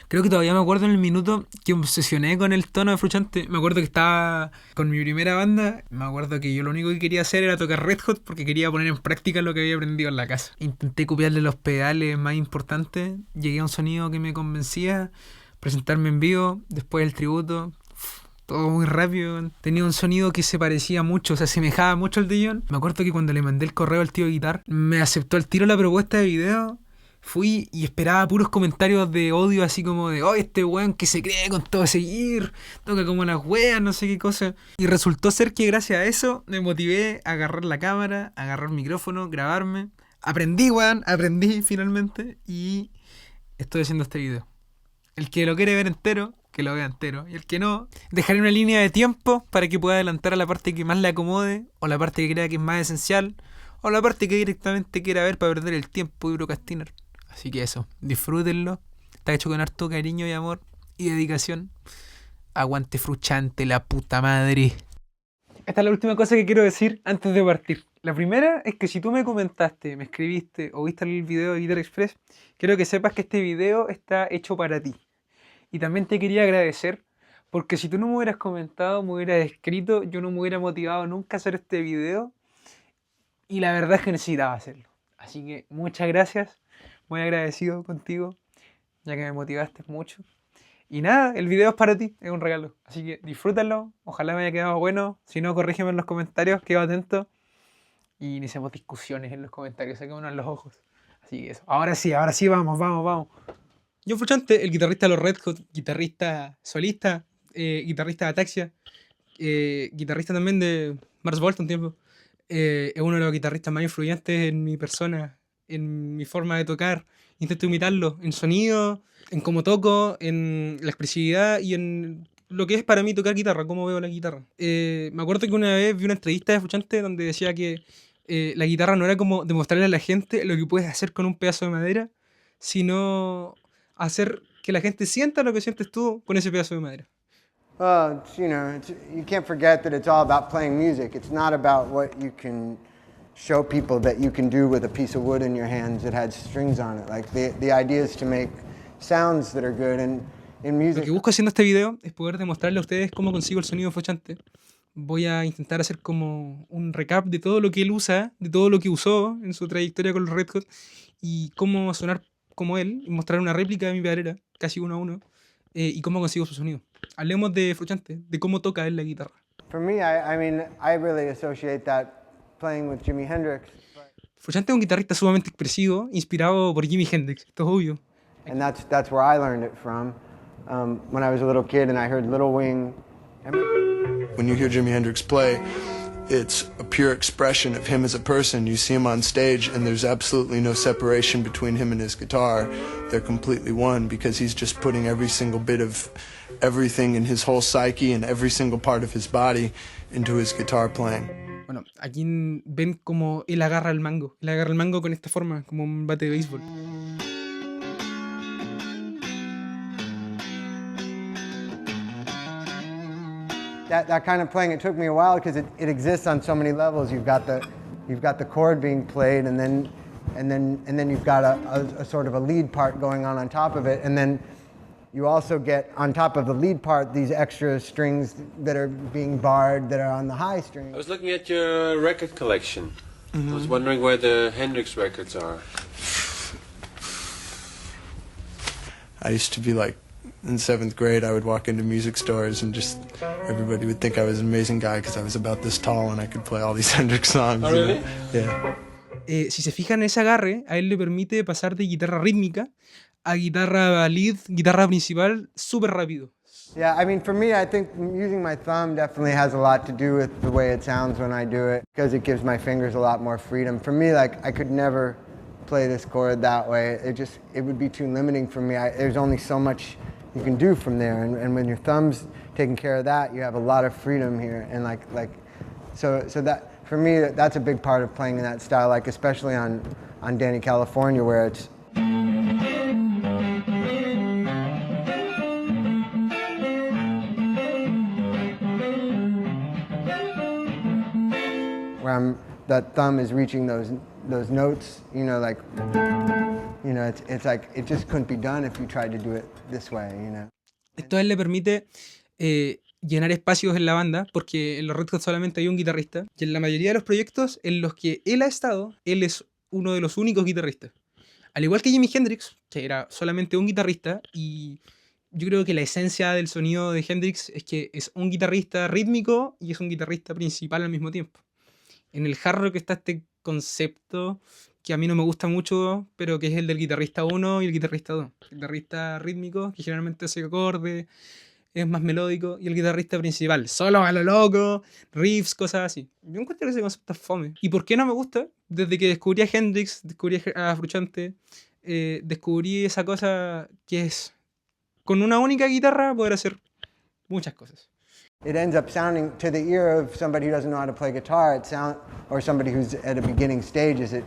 Creo que todavía me acuerdo en el minuto que obsesioné con el tono de Fruchante. Me acuerdo que estaba con mi primera banda. Me acuerdo que yo lo único que quería hacer era tocar Red Hot porque quería poner en práctica lo que había aprendido en la casa. Intenté copiarle los pedales más importantes. Llegué a un sonido que me convencía. Presentarme en vivo. Después el tributo. Todo muy rápido. Tenía un sonido que se parecía mucho, se asemejaba mucho al de John. Me acuerdo que cuando le mandé el correo al tío Guitar, me aceptó al tiro la propuesta de video. Fui y esperaba puros comentarios de odio, así como de, oh, este weón que se cree con todo seguir, toca como las weas, no sé qué cosa. Y resultó ser que gracias a eso me motivé a agarrar la cámara, a agarrar el micrófono, grabarme. Aprendí, weón, aprendí finalmente y estoy haciendo este video. El que lo quiere ver entero, que lo vea entero. Y el que no, dejaré una línea de tiempo para que pueda adelantar a la parte que más le acomode, o la parte que crea que es más esencial, o la parte que directamente quiera ver para perder el tiempo y procrastinar. Así que eso, disfrútenlo. Está hecho con harto cariño y amor y dedicación. Aguante Fruchante, la puta madre. Esta es la última cosa que quiero decir antes de partir. La primera es que si tú me comentaste, me escribiste o viste el video de Guitar Express, quiero que sepas que este video está hecho para ti. Y también te quería agradecer porque si tú no me hubieras comentado, me hubieras escrito, yo no me hubiera motivado nunca a hacer este video y la verdad es que necesitaba hacerlo. Así que muchas gracias, muy agradecido contigo, ya que me motivaste mucho. Y nada, el video es para ti, es un regalo. Así que disfrútalo, ojalá me haya quedado bueno. Si no, corrígeme en los comentarios, quedo atento. Y iniciamos discusiones en los comentarios, saquémonos los ojos. Así que eso. Ahora sí, vamos. John Frusciante, el guitarrista de los Red Hot, guitarrista solista, guitarrista de Ataxia, guitarrista también de Mars Volta un tiempo. Es uno de los guitarristas más influyentes en mi persona, en mi forma de tocar. Intento imitarlo en sonido, en cómo toco, en la expresividad y en lo que es para mí tocar guitarra, cómo veo la guitarra. Me acuerdo que una vez vi una entrevista de Frusciante donde decía que la guitarra no era como demostrarle a la gente lo que puedes hacer con un pedazo de madera, sino hacer que la gente sienta lo que sientes tú con ese pedazo de madera. Well, you can't forget that it's all about playing music. It's not about what you can show people that you can do with a piece of wood in your hands that has strings on it. Like the idea is to make sounds that are good and in music. Lo que busco haciendo este video es poder demostrarle a ustedes cómo consigo el sonido Frusciante. Voy a intentar hacer como un recap de todo lo que él usa, de todo lo que usó en su trayectoria con los Red Hot y cómo sonar como él, y mostrar una réplica de mi pedalera, casi uno a uno, y cómo consigo su sonido. Hablemos de Frusciante, de cómo toca él la guitarra. For me, I really associate that playing with Jimi Hendrix. Frusciante es un guitarrista sumamente expresivo, inspirado por Jimi Hendrix, esto es obvio. And that's where I learned it from. When I was a little kid and I heard Little Wing. When you hear Jimi Hendrix play, it's a pure expression of him as a person. You see him on stage and there's absolutely no separation between him and his guitar. They're completely one because he's just putting every single bit of everything in his whole psyche and every single part of his body into his guitar playing. Bueno, aquí ven como él agarra el mango. Él agarra el mango con esta forma, como un bate de béisbol. That kind of playing, it took me a while because it exists on so many levels. You've got the chord being played, and then you've got a sort of a lead part going on top of it, and then you also get on top of the lead part these extra strings that are being barred that are on the high string. I was looking at your record collection. I was wondering where the Hendrix records are. I used to be like, in 7th grade, I would walk into music stores and just everybody would think I was an amazing guy because I was about this tall and I could play all these Hendrix songs. Oh, really? Yeah. Si se fijan, ese agarre a él le permite pasar de guitarra rítmica a guitarra lead, guitarra principal, súper rápido. Yeah, I mean, for me, I think using my thumb definitely has a lot to do with the way it sounds when I do it because it gives my fingers a lot more freedom. For me, like, I could never play this chord that way. It would be too limiting for me. There's only so much you can do from there, and when your thumb's taking care of that, you have a lot of freedom here, and so that for me that's a big part of playing in that style, like especially on Danny California where it's where that thumb is reaching those those notes, like, it's like it just couldn't be done if you tried to do it this way. Esto a él le permite llenar espacios en la banda, porque en los Red Hot solamente hay un guitarrista, y en la mayoría de los proyectos en los que él ha estado, él es uno de los únicos guitarristas. Al igual que Jimi Hendrix, que era solamente un guitarrista, y yo creo que la esencia del sonido de Hendrix es que es un guitarrista rítmico y es un guitarrista principal al mismo tiempo. En el hard rock está este concepto que a mí no me gusta mucho, pero que es el del guitarrista 1 y el guitarrista 2. El guitarrista rítmico, que generalmente hace acorde, es más melódico, y el guitarrista principal, solo a lo loco, riffs, cosas así. Yo encuentro que ese concepto es fome. ¿Y por qué no me gusta? Desde que descubrí a Hendrix, descubrí a Frusciante, descubrí esa cosa que es, con una única guitarra, poder hacer muchas cosas. It ends up sounding, to the ear of somebody who doesn't know how to play guitar, or somebody who's at a beginning stages, it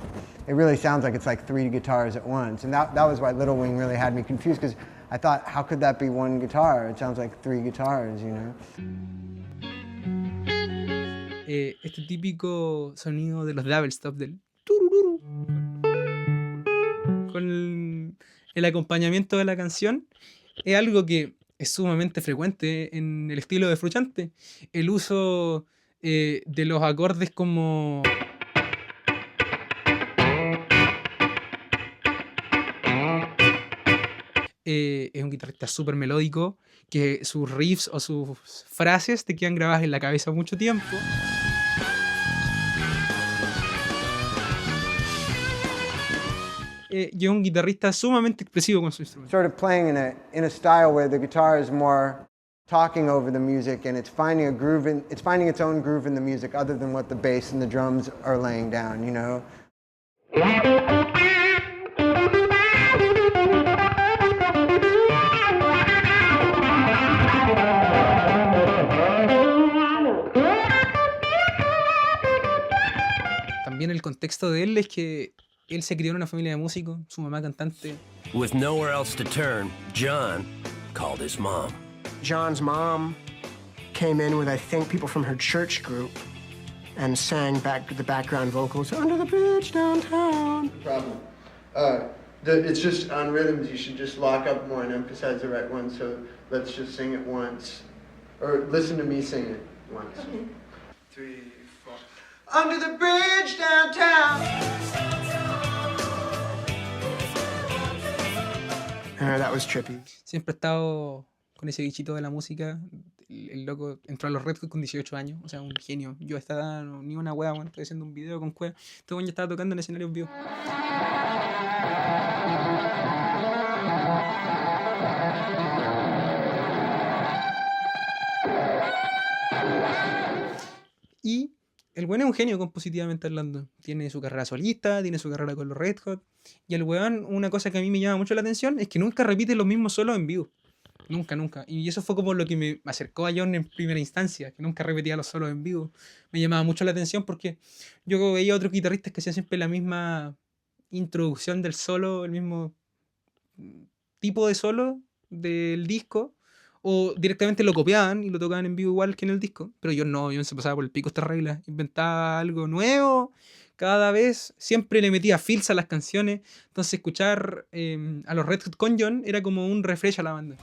really sounds like it's like 3 guitars at once. And that was why Little Wing really had me confused, because I thought, how could that be one guitar? It sounds like 3 guitars, Este típico sonido de los double stop del turururu, con el acompañamiento de la canción, es algo que es sumamente frecuente en el estilo de Frusciante. El uso de los acordes como... es un guitarrista súper melódico, que sus riffs o sus frases te quedan grabadas en la cabeza mucho tiempo. Y es un guitarrista sumamente expresivo con su instrumento. Sort of playing in a style where the guitar is more talking over the music, and it's finding a groove it's finding its own groove in the music other than what the bass and the drums are laying down, También el contexto de él es que él se crió en una familia de músicos, su mamá cantante. With nowhere else to turn, John called his mom. John's mom came in with, I think, people from her church group and sang the background vocals, Under the Bridge Downtown. Problem. It's just on rhythms, you should just lock up more and emphasize the right one, so let's just sing it once. Or listen to me sing it once. Okay. 3, 4. Under the bridge downtown. That was trippy. Siempre he estado con ese bichito de la música. El loco entró a los Red Hot con 18 años, o sea, un genio. Yo estaba ni una wea, bueno, estoy haciendo un video con cueva. Este weón ya estaba tocando en escenarios vivos. Y el weón es un genio compositivamente hablando. Tiene su carrera solista, tiene su carrera con los Red Hot. Y el weón, una cosa que a mí me llama mucho la atención es que nunca repite los mismos solos en vivo. Nunca, nunca. Y eso fue como lo que me acercó a John en primera instancia, que nunca repetía los solos en vivo. Me llamaba mucho la atención porque yo veía a otros guitarristas que hacían siempre la misma introducción del solo, el mismo tipo de solo del disco, o directamente lo copiaban y lo tocaban en vivo igual que en el disco. Pero yo no, yo se pasaba por el pico esta regla. Inventaba algo nuevo cada vez, siempre le metía fills a las canciones. Entonces escuchar a los Red Hot con John era como un refresh a la banda.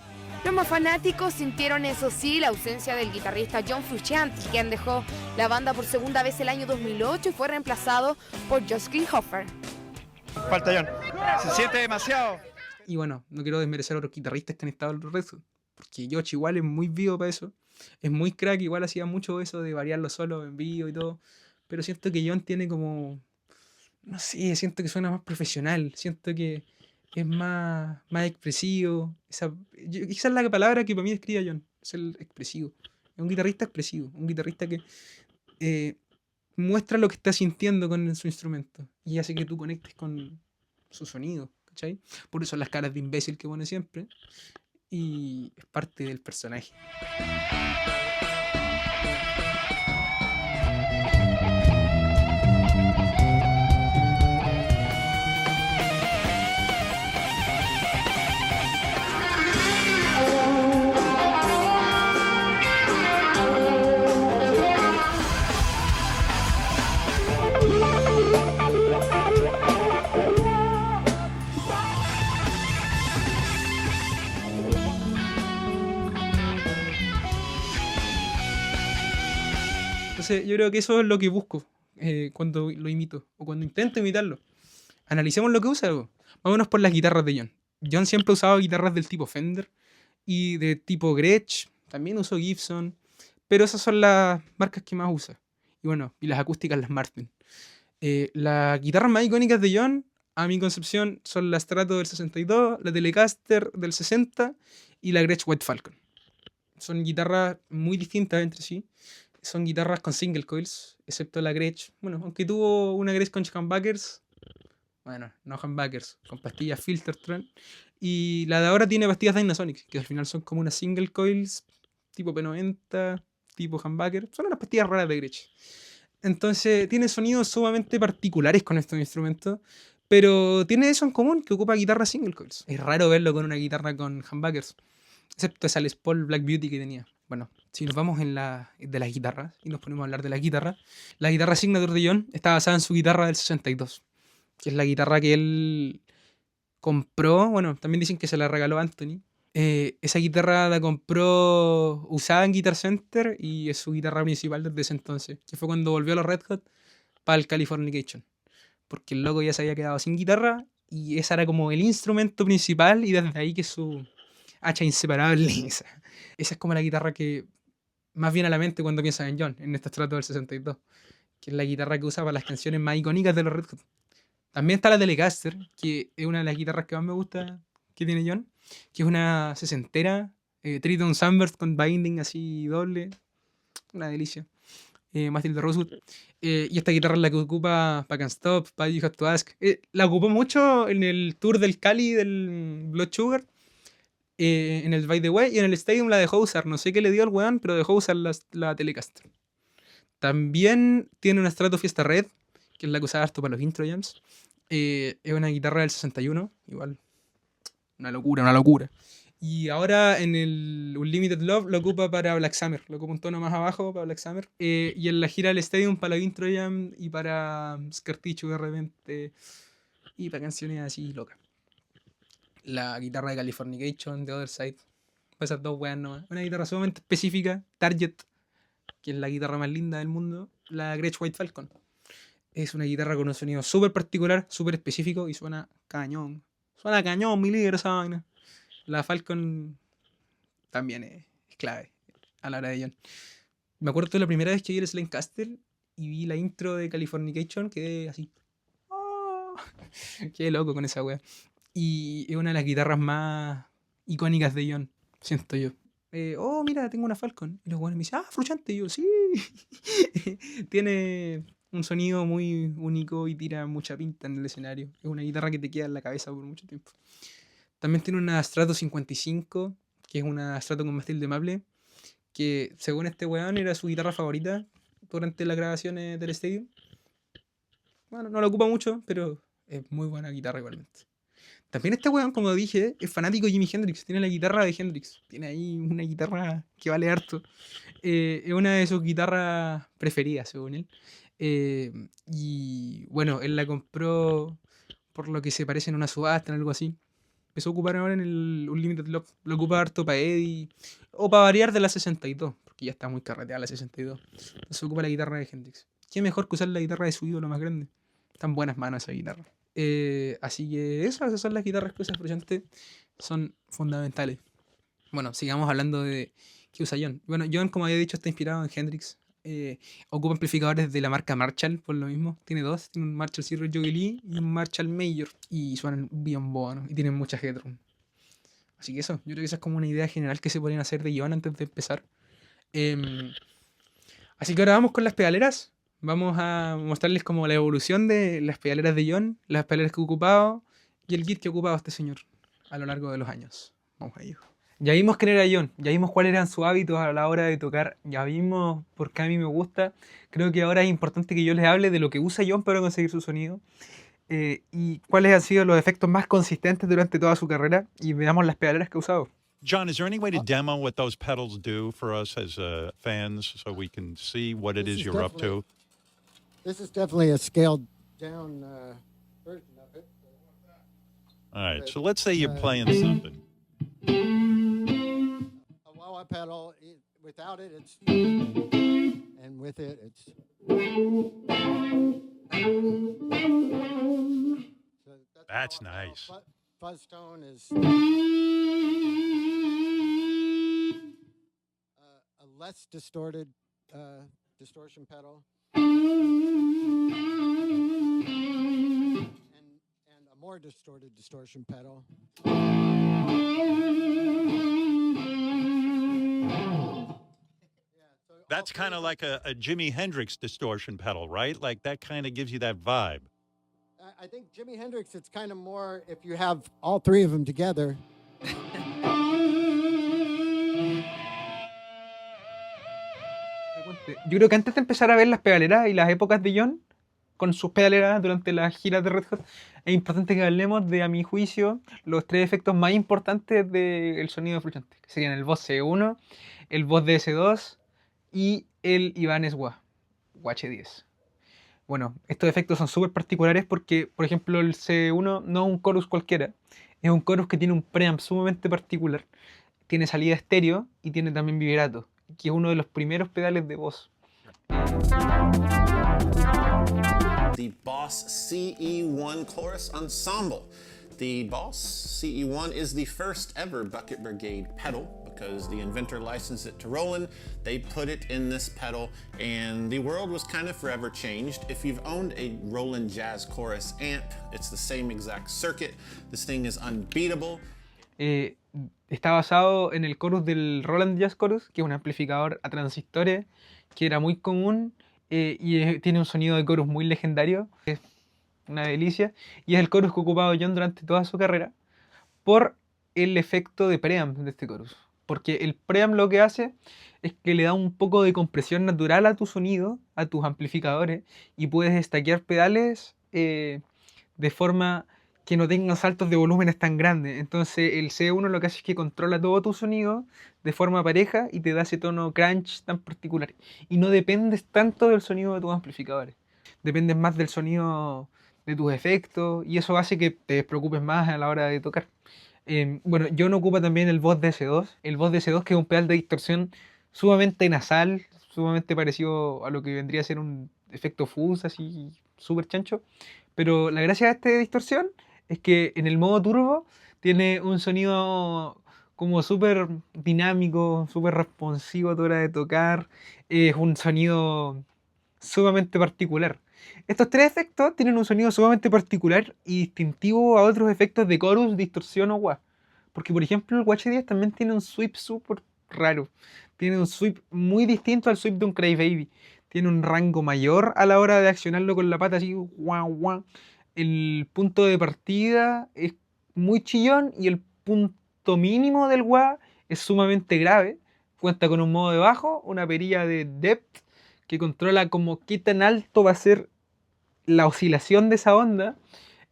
Los más fanáticos sintieron, eso sí, la ausencia del guitarrista John Frusciante, quien dejó la banda por segunda vez el año 2008 y fue reemplazado por Josh Klinghoffer. Falta John. Se siente demasiado. Y bueno, no quiero desmerecer a otros guitarristas que han estado en los Red Hot, porque Josh igual es muy vivo para eso. Es muy crack, igual hacía mucho eso de variarlo solo en vivo y todo. Pero siento que John tiene como... No sé, siento que suena más profesional. Siento que es más expresivo. Esa es la palabra que para mí describe a John. Es el expresivo. Es un guitarrista expresivo. Un guitarrista que muestra lo que está sintiendo con su instrumento. Y hace que tú conectes con su sonido. ¿Cachai? Por eso las caras de imbécil que pone siempre. Y es parte del personaje. Entonces yo creo que eso es lo que busco cuando lo imito o cuando intento imitarlo. Analicemos lo que usa. Po. Vámonos por las guitarras de John. John siempre ha usado guitarras del tipo Fender y de tipo Gretsch. También usó Gibson. Pero esas son las marcas que más usa. Y bueno, y las acústicas las Martin. Las guitarras más icónicas de John, a mi concepción, son la Strato del 62, la Telecaster del 60 y la Gretsch White Falcon. Son guitarras muy distintas entre sí. Son guitarras con single coils, excepto la Gretsch. Bueno, aunque tuvo una Gretsch con humbuckers. Bueno, no humbuckers, con pastillas Filtertron. Y la de ahora tiene pastillas Dynasonic, que al final son como unas single coils, tipo P90, tipo humbucker. Son unas pastillas raras de Gretsch. Entonces tiene sonidos sumamente particulares con estos instrumentos, pero tiene eso en común, que ocupa guitarras single coils. Es raro verlo con una guitarra con humbuckers, excepto esa Les Paul Black Beauty que tenía. Bueno, si nos vamos de las guitarras y nos ponemos a hablar de las guitarras, la guitarra Signature de John está basada en su guitarra del 62, que es la guitarra que él compró. Bueno, también dicen que se la regaló Anthony. Esa guitarra la compró usada en Guitar Center y es su guitarra principal desde ese entonces, que fue cuando volvió a los Red Hot para el Californication, porque el loco ya se había quedado sin guitarra y ese era como el instrumento principal y desde ahí que su hacha inseparable esa es como la guitarra que más viene a la mente cuando piensas en John, en este estrato del 62, que es la guitarra que usa para las canciones más icónicas de los Red Hot. También está la Telecaster, que es una de las guitarras que más me gusta que tiene John, que es una sesentera, Triton Sunburst con binding así doble, una delicia, mástil de Rosewood. Y esta guitarra es la que ocupa para Can't Stop, para You Have to Ask. La ocupó mucho en el tour del Cali del Blood Sugar, en el By the Way, y en el Stadium la dejó usar. No sé qué le dio al weón, pero dejó usar la Telecaster. También tiene una Strato Fiesta Red, que es la que usaba harto para los intro jams. Es una guitarra del 61, igual. Una locura, una locura. Y ahora en el Unlimited Love lo ocupa para Black Summer. Lo ocupa un tono más abajo para Black Summer. Y en la gira del Stadium para la intro jam y para Scarticho de repente. Y para canciones así locas. La guitarra de Californication, The Other Side. Pues esas dos weas nomás. Una guitarra sumamente específica. Target, que es la guitarra más linda del mundo. La Gretsch White Falcon. Es una guitarra con un sonido súper particular, súper específico y suena cañón. Suena cañón, mi líder, esa vaina. La Falcon también es clave a la hora de John. Me acuerdo de la primera vez que vi el Slimecaster y vi la intro de Californication, quedé así. ¡Oh! Qué loco con esa wea. Y es una de las guitarras más icónicas de John, siento yo. Oh, mira, tengo una Falcon. Y los weones me dicen, Fruchante. Y yo, sí. Tiene un sonido muy único y tira mucha pinta en el escenario. Es una guitarra que te queda en la cabeza por mucho tiempo. También tiene una Strato 55, que es una Strato con mástil de maple, que según este weón era su guitarra favorita durante las grabaciones del Stadium. Bueno, no la ocupa mucho, pero es muy buena guitarra igualmente. También este weón, como dije, es fanático de Jimi Hendrix. Tiene la guitarra de Hendrix. Tiene ahí una guitarra que vale harto. Es una de sus guitarras preferidas, según él. Y bueno, él la compró por lo que se parece en una subasta, en algo así. Empezó a ocupar ahora en el Unlimited Love. Lo ocupa harto para Eddie. O para variar de la 62, porque ya está muy carreteada la 62. Entonces ocupa la guitarra de Hendrix. ¿Qué mejor que usar la guitarra de su ídolo más grande? Tan buenas manos esa guitarra. Así que esas son las guitarras que usa Fruchante. Son fundamentales. Bueno, sigamos hablando de qué usa John. Bueno, John, como había dicho, está inspirado en Hendrix. Ocupa amplificadores de la marca Marshall, por lo mismo. Tiene dos. Tiene un Marshall Zero Joey Lee y un Marshall Major. Y suenan bien buenos. Y tienen mucha headroom. Así que eso, yo creo que esa es como una idea general que se podrían hacer de John antes de empezar. Así que ahora vamos con las pedaleras. Vamos a mostrarles como la evolución de las pedaleras de John, las pedaleras que ha ocupado y el kit que ha ocupado este señor a lo largo de los años. Vamos a ello. Ya vimos quién era John, ya vimos cuáles eran sus hábitos a la hora de tocar, ya vimos por qué a mí me gusta. Creo que ahora es importante que yo les hable de lo que usa John para conseguir su sonido y cuáles han sido los efectos más consistentes durante toda su carrera y veamos las pedaleras que ha usado. John, is there any way to demo what those pedals do for us as fans so we can see what it is you're up to? This is definitely a scaled down version of it. All right, so let's say you're playing something. A wah-wah pedal, without it, it's... And And with it, it's... So That's nice. Fuzz tone is a less distorted distortion pedal. And a more distorted distortion pedal. That's kind of like a Jimi Hendrix distortion pedal, right? Like that kind of gives you that vibe. I think Jimi Hendrix, it's kind of more if you have all three of them together. Yo creo que antes de empezar a ver las pedaleras y las épocas de John, con sus pedaleras durante las giras de Red Hot, es importante que hablemos de, a mi juicio, los tres efectos más importantes del sonido de Frusciante, que serían el Boss C1, el Boss DS2 y el Ibanez Wah, UH10. Bueno, estos efectos son súper particulares porque, por ejemplo, el C1 no es un chorus cualquiera, es un chorus que tiene un preamp sumamente particular, tiene salida estéreo y tiene también vibrato, que es uno de los primeros pedales de voz. The Boss CE1 Chorus Ensemble. The Boss CE1 is the first ever Bucket Brigade pedal because the inventor licensed it to Roland. They put it in this pedal and the world was kind of forever changed. If you've owned a Roland Jazz Chorus amp, it's the same exact circuit. This thing is unbeatable. Está basado en el chorus del Roland Jazz Chorus, que es un amplificador a transistores que era muy común tiene un sonido de chorus muy legendario, es una delicia, y es el chorus que ha ocupado John durante toda su carrera por el efecto de preamp de este chorus. Porque el preamp lo que hace es que le da un poco de compresión natural a tu sonido, a tus amplificadores, y puedes stackear pedales de forma que no tengan saltos de volúmenes tan grandes. Entonces el C1 lo que hace es que controla todo tu sonido de forma pareja y te da ese tono crunch tan particular. Y no dependes tanto del sonido de tus amplificadores. Dependes más del sonido de tus efectos y eso hace que te preocupes más a la hora de tocar. Bueno, John ocupa también el Boss DS2. El Boss DS2, que es un pedal de distorsión sumamente nasal, sumamente parecido a lo que vendría a ser un efecto fuzz, así súper chancho. Pero la gracia de esta distorsión es que en el modo turbo tiene un sonido como súper dinámico, súper responsivo a tu hora de tocar. Es un sonido sumamente particular. Estos tres efectos tienen un sonido sumamente particular y distintivo a otros efectos de chorus, distorsión o wah. Porque, por ejemplo, el UH10 también tiene un sweep súper raro. Tiene un sweep muy distinto al sweep de un Crybaby. Tiene un rango mayor a la hora de accionarlo con la pata, así, guau, guau. El punto de partida es muy chillón y el punto mínimo del wah es sumamente grave. Cuenta con un modo de bajo, una perilla de depth que controla como qué tan alto va a ser la oscilación de esa onda.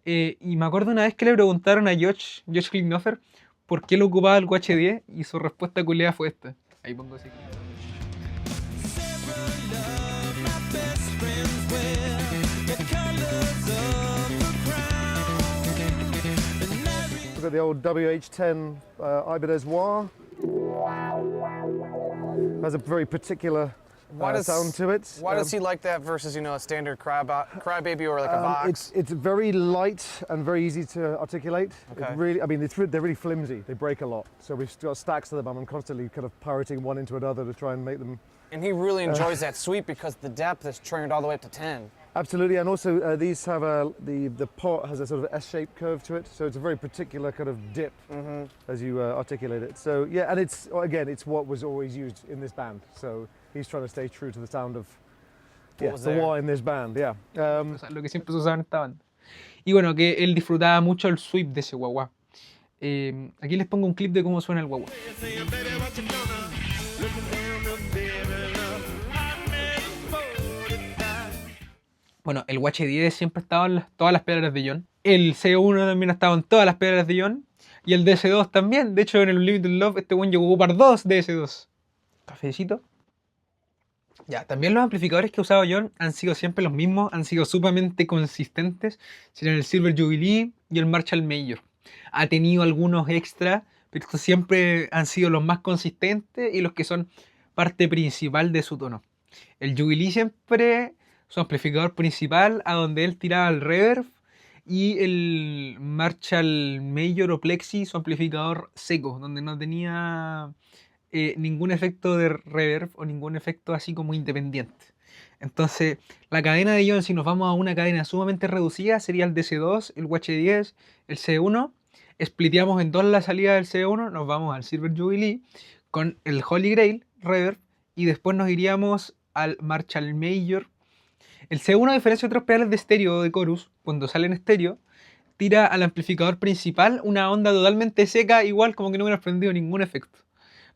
Y me acuerdo una vez que le preguntaron a Josh Klinghoffer por qué lo ocupaba el UH10 y su respuesta culiada fue esta. Ahí pongo así. Look at the old WH10 Ibanez Wah. Has a very particular sound to it. Why does he like that versus, you know, a standard Crybaby or like a Vox? It's very light and very easy to articulate. Okay. It really, I mean, they're really flimsy. They break a lot. So we've got stacks of them. I'm constantly kind of pirating one into another to try and make them. And he really enjoys that sweep because the depth is turned all the way up to 10. Absolutely, and also these have the pot has a sort of S-shaped curve to it, so it's a very particular kind of dip as you articulate it. So yeah, and it's what was always used in this band. So he's trying to stay true to the sound of the wah in this band. Yeah. O sea, lo que siempre se usaba en esta banda. Y bueno, que él disfrutaba mucho el sweep de ese wah-wah. Aquí les pongo un clip de cómo suena el wah-wah. Bueno, el UH10 siempre estaba en todas las pedaleras de John. El C1 también ha estado en todas las pedaleras de John. Y el DS2 también. De hecho, en el Unlimited Love este buen llegó a ocupar 2 DS2. Cafecito. Ya, también los amplificadores que ha usado John han sido siempre los mismos. Han sido sumamente consistentes. Serían el Silver Jubilee y el Marshall Major. Ha tenido algunos extra, pero siempre han sido los más consistentes y los que son parte principal de su tono. El Jubilee siempre, su amplificador principal, a donde él tiraba el reverb, y el Marshall Major o Plexi, su amplificador seco, donde no tenía ningún efecto de reverb o ningún efecto así como independiente. Entonces, la cadena de John, si nos vamos a una cadena sumamente reducida, sería el DC2, el UH10, el C1. Spliteamos en dos la salida del C1, nos vamos al Silver Jubilee con el Holy Grail reverb y después nos iríamos al Marshall Major. El C1, a diferencia de otros pedales de estéreo o de chorus, cuando sale en estéreo, tira al amplificador principal una onda totalmente seca, igual como que no hubiera prendido ningún efecto,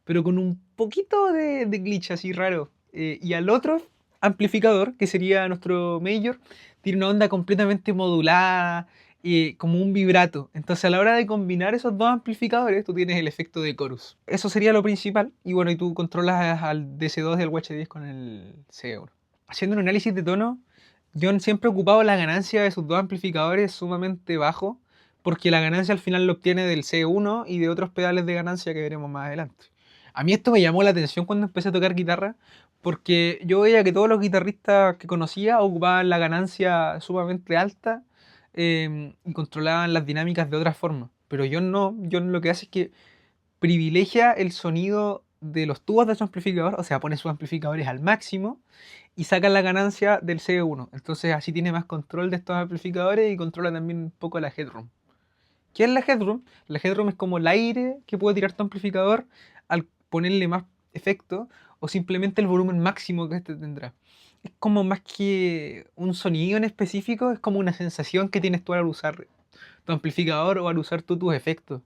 pero con un poquito de glitch así raro. Y al otro amplificador, que sería nuestro Major, tiene una onda completamente modulada, como un vibrato. Entonces a la hora de combinar esos dos amplificadores, tú tienes el efecto de chorus. Eso sería lo principal. Y bueno, y tú controlas al DC2 y al UH10 con el C1. Haciendo un análisis de tono, John siempre ha ocupado la ganancia de sus dos amplificadores sumamente bajo, porque la ganancia al final lo obtiene del C1 y de otros pedales de ganancia que veremos más adelante. A mí esto me llamó la atención cuando empecé a tocar guitarra, porque yo veía que todos los guitarristas que conocía ocupaban la ganancia sumamente alta y controlaban las dinámicas de otra forma. Pero John no, John lo que hace es que privilegia el sonido de los tubos de su amplificador, o sea, pone sus amplificadores al máximo y saca la ganancia del C1. Entonces así tiene más control de estos amplificadores y controla también un poco la headroom. ¿Qué es la headroom? La headroom es como el aire que puede tirar tu amplificador al ponerle más efecto o simplemente el volumen máximo que este tendrá. Es como más que un sonido en específico, es como una sensación que tienes tú al usar tu amplificador o al usar tú tus efectos.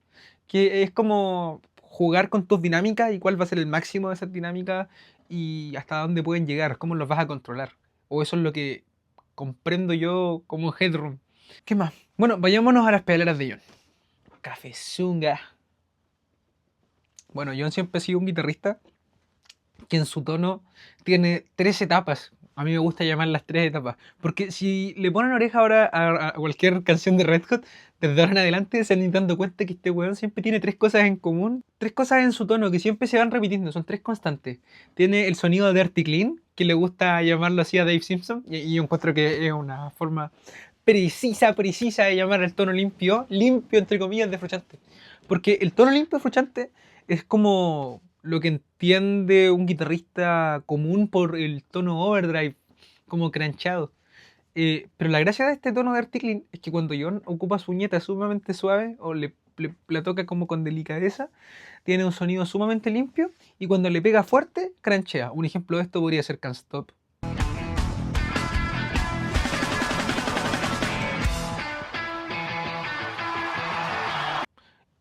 Que es como jugar con tus dinámicas y cuál va a ser el máximo de esas dinámicas y hasta dónde pueden llegar, cómo los vas a controlar. O eso es lo que comprendo yo como headroom. ¿Qué más? Bueno, vayámonos a las pedaleras de John. Cafezunga. Bueno, John siempre ha sido un guitarrista que en su tono tiene 3 etapas. A mí me gusta llamarlas 3 etapas. Porque si le ponen oreja ahora a cualquier canción de Red Hot, desde ahora en adelante se han dando cuenta que este weón siempre tiene 3 cosas en común. 3 cosas en su tono que siempre se van repitiendo, son 3 constantes. Tiene el sonido de Dirty Clean, que le gusta llamarlo así a Dave Simpson, y yo encuentro que es una forma precisa de llamar el tono limpio entre comillas de Frusciante. Porque el tono limpio de Frusciante es como lo que entiende un guitarrista común por el tono overdrive, como cranchado. Pero la gracia de este tono de Dirty Clean es que cuando John ocupa su uñeta sumamente suave o la toca como con delicadeza, tiene un sonido sumamente limpio y cuando le pega fuerte, cranchea. Un ejemplo de esto podría ser Can't Stop.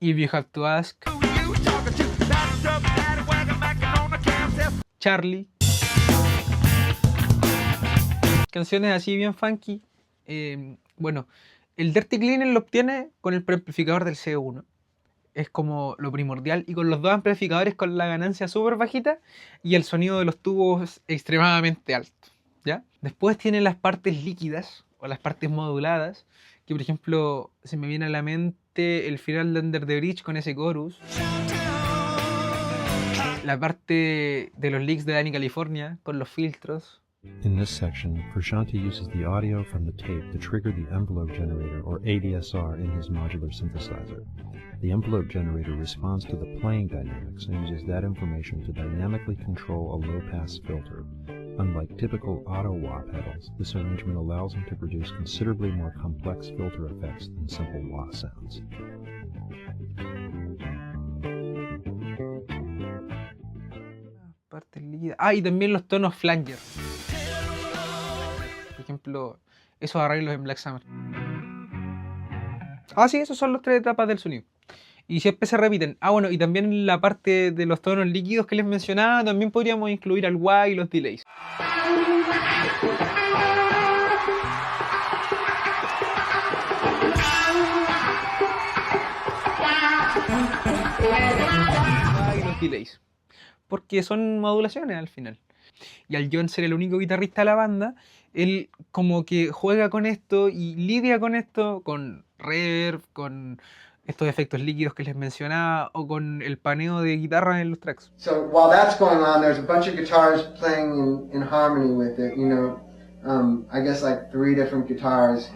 If You Have to Ask, Charlie, canciones así bien funky. Bueno, el Dirty Clean lo obtiene con el preamplificador del C1. Es como lo primordial. Y con los dos amplificadores con la ganancia súper bajita y el sonido de los tubos extremadamente alto, ¿ya? Después tiene las partes líquidas o las partes moduladas, que por ejemplo se me viene a la mente el final de Under the Bridge con ese chorus. La parte de los licks de Danny California con los filtros. In this section, Frusciante uses the audio from the tape to trigger the envelope generator, or ADSR, in his modular synthesizer. The envelope generator responds to the playing dynamics and uses that information to dynamically control a low-pass filter. Unlike typical auto-wah pedals, this arrangement allows him to produce considerably more complex filter effects than simple wah sounds. Partes líquidas. Ah, y también los tonos flanger. Por ejemplo, esos arreglos en Black Summer. Ah, sí, esos son las 3 etapas del sonido. Y siempre se repiten. Ah, bueno, y también la parte de los tonos líquidos que les mencionaba, también podríamos incluir al wah y los delays. Y los delays. Porque son modulaciones al final. Y al John ser el único guitarrista de la banda, él como que juega con esto y lidia con esto, con reverb, con estos efectos líquidos que les mencionaba o con el paneo de guitarra en los tracks. So while that's going on, there's a bunch of guitars playing in harmony with it, you know, I guess like 3 different guitars.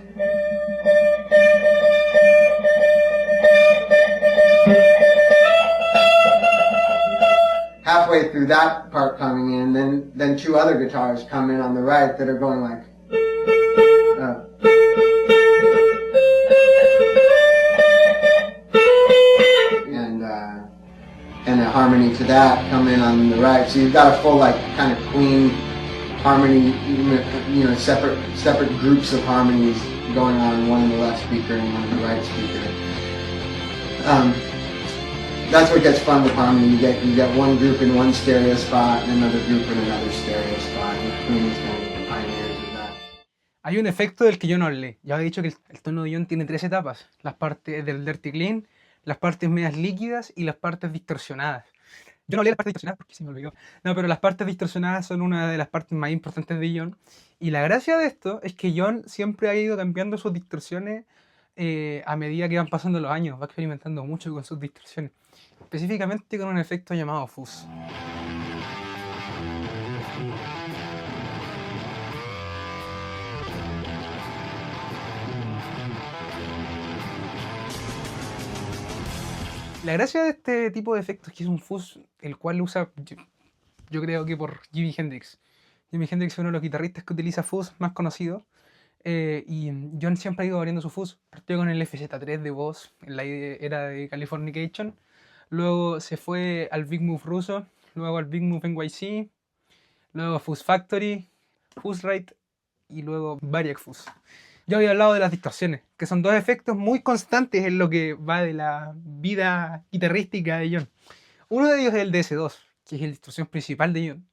Halfway through that part coming in, then 2 other guitars come in on the right that are going like. And a harmony to that come in on the right. So you've got a full like kind of clean harmony, you know, separate groups of harmonies going on, one in the left speaker and one in the right speaker. That's what gets fun with harmony. You get one group in one stereo spot and another group in another stereo spot. And Queen is kind of the pioneers of that. Hay un efecto del que yo no hablé. Ya he dicho que el tono de John tiene 3 etapas. Las partes del dirty clean, las partes medias líquidas y las partes distorsionadas. Yo no hablé de las partes distorsionadas porque se me olvidó. No, pero las partes distorsionadas son una de las partes más importantes de John. Y la gracia de esto es que John siempre ha ido cambiando sus distorsiones a medida que van pasando los años. Va experimentando mucho con sus distorsiones. Específicamente con un efecto llamado fuzz. La gracia de este tipo de efectos es que es un fuzz el cual usa, yo creo que por Jimi Hendrix. Jimi Hendrix es uno de los guitarristas que utiliza fuzz más conocidos. Y John siempre ha ido variando su fuzz. Partió con el FZ3 de Boss en la era de Californication. Luego se fue al Big Move ruso. Luego al Big Move NYC. Luego a Fuzz Factory, Fuzzrite y luego Variac Fuzz. Yo había hablado de las distorsiones, que son 2 efectos muy constantes en lo que va de la vida guitarrística de John. Uno de ellos es el DS2, que es la distorsión principal de John.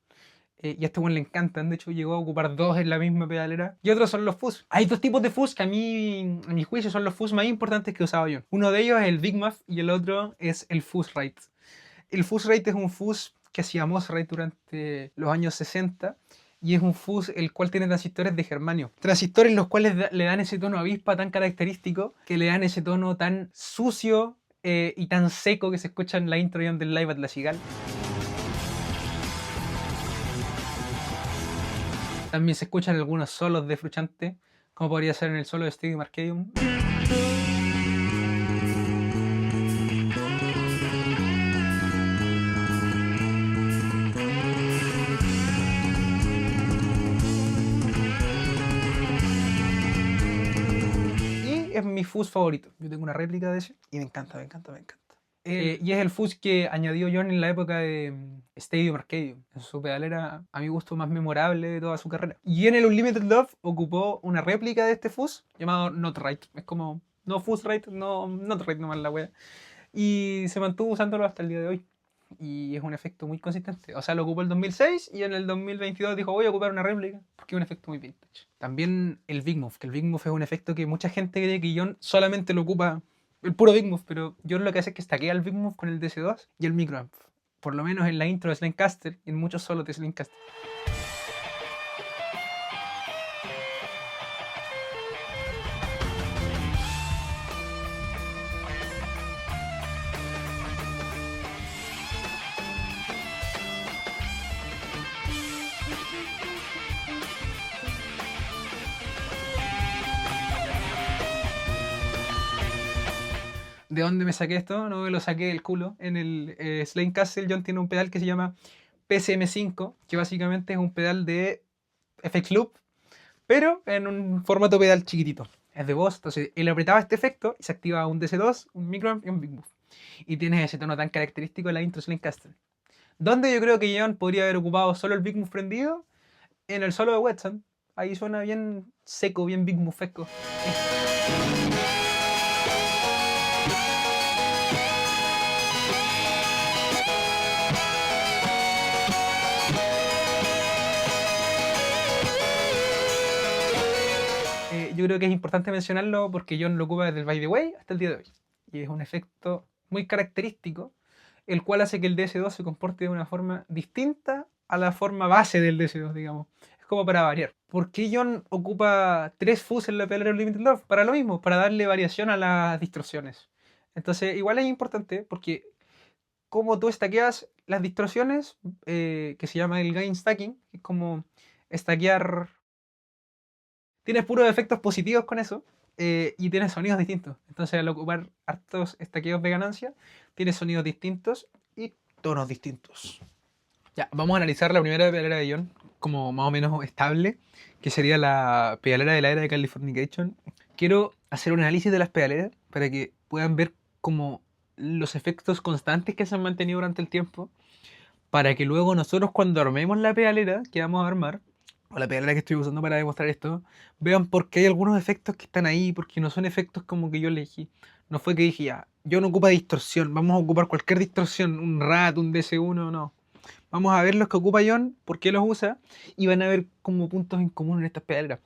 Y a este one le encantan, de hecho llegó a ocupar 2 en la misma pedalera. Y otros son los fuzz. Hay 2 tipos de fuzz que a mi juicio son los fuzz más importantes que usaba John. Uno de ellos es el Big Muff y el otro es el Fuzzrite. El Fuzzrite es un fuzz que hacía Mozart durante los años 60 y es un fuzz el cual tiene transistores de germanio. Transistores los cuales le dan ese tono avispa tan característico, que le dan ese tono tan sucio y tan seco que se escucha en la intro del Live at La Cigale. También se escuchan algunos solos de Frusciante, como podría ser en el solo de Stadium Arcadium. Y es mi fuzz favorito. Yo tengo una réplica de ese y me encanta. Y es el fuzz que añadió John en la época de Stadium Arcadium. Es su pedalera, a mi gusto, más memorable de toda su carrera. Y en el Unlimited Love ocupó una réplica de este fuzz llamado Not Right. Es como, no Fuzzrite, no Not Right nomás la wea. Y se mantuvo usándolo hasta el día de hoy. Y es un efecto muy consistente. O sea, lo ocupó el 2006 y en el 2022 dijo, voy a ocupar una réplica, porque es un efecto muy vintage. También el Big Move, que el Big Move es un efecto que mucha gente cree que John solamente lo ocupa el puro Big Move, pero John lo que hace es que stackea el Big Move con el DC2 y el microamp. Por lo menos en la intro de Slimecaster y en muchos solos de Slimecaster. ¿De dónde me saqué esto? No me lo saqué del culo. En el Slimecaster John tiene un pedal que se llama PCM5, que básicamente es un pedal de FX Loop, pero en un formato pedal chiquitito. Es de Boss, entonces él apretaba este efecto y se activa un DC2, un microamp y un Big Move. Y tienes ese tono tan característico de la intro Slimecaster. Donde yo creo que John podría haber ocupado solo el Big Move prendido, en el solo de Wetson. Ahí suena bien seco, bien Big Move-esco. Yo creo que es importante mencionarlo porque John lo ocupa desde el By the Way hasta el día de hoy. Y es un efecto muy característico, el cual hace que el DS2 se comporte de una forma distinta a la forma base del DS2, digamos. Es como para variar. ¿Por qué John ocupa 3 fuzz en la pedalera Unlimited Love? Para lo mismo, para darle variación a las distorsiones. Entonces, igual es importante porque como tú stackeas las distorsiones, que se llama el gain stacking, es como stackear. Tienes puros efectos positivos con eso y tienes sonidos distintos. Entonces, al ocupar hartos stackeos de ganancia, tienes sonidos distintos y tonos distintos. Ya, vamos a analizar la primera pedalera de John como más o menos estable, que sería la pedalera de la era de Californication. Quiero hacer un análisis de las pedaleras para que puedan ver como los efectos constantes que se han mantenido durante el tiempo, para que luego nosotros cuando armemos la pedalera que vamos a armar, o la pedalera que estoy usando para demostrar esto, vean por qué hay algunos efectos que están ahí, porque no son efectos como que yo elegí. No fue que dije, ya, yo no ocupo distorsión, vamos a ocupar cualquier distorsión, un RAT, un DC1, no. Vamos a ver los que ocupa John, por qué los usa, y van a ver como puntos en común en estas pedaleras.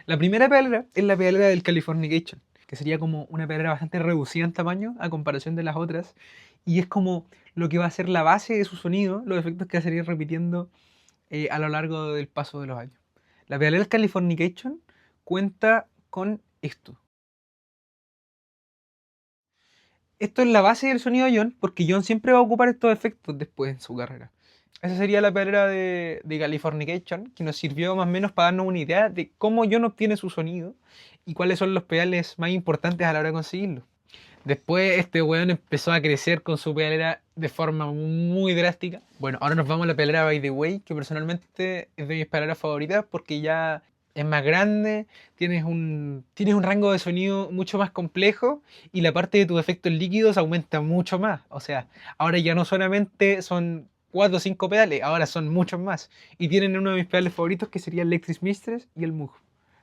La primera pedalera es la pedalera del Californication, que sería como una pedalera bastante reducida en tamaño a comparación de las otras, y es como lo que va a ser la base de su sonido, los efectos que va a seguir repitiendo a lo largo del paso de los años. La pedalera del Californication cuenta con esto. Esto es la base del sonido de John, porque John siempre va a ocupar estos efectos después en su carrera. Esa sería la pedalera de Californication, que nos sirvió más o menos para darnos una idea de cómo John obtiene su sonido y cuáles son los pedales más importantes a la hora de conseguirlo. Después este weón empezó a crecer con su pedalera de forma muy drástica. Bueno, ahora nos vamos a la pedalera By The Way, que personalmente es de mis pedaleras favoritas porque ya es más grande, tienes un rango de sonido mucho más complejo y la parte de tus efectos líquidos aumenta mucho más. O sea, ahora ya no solamente son 4 o 5 pedales, ahora son muchos más. Y tienen uno de mis pedales favoritos que sería el Electric Mistress y el Moog.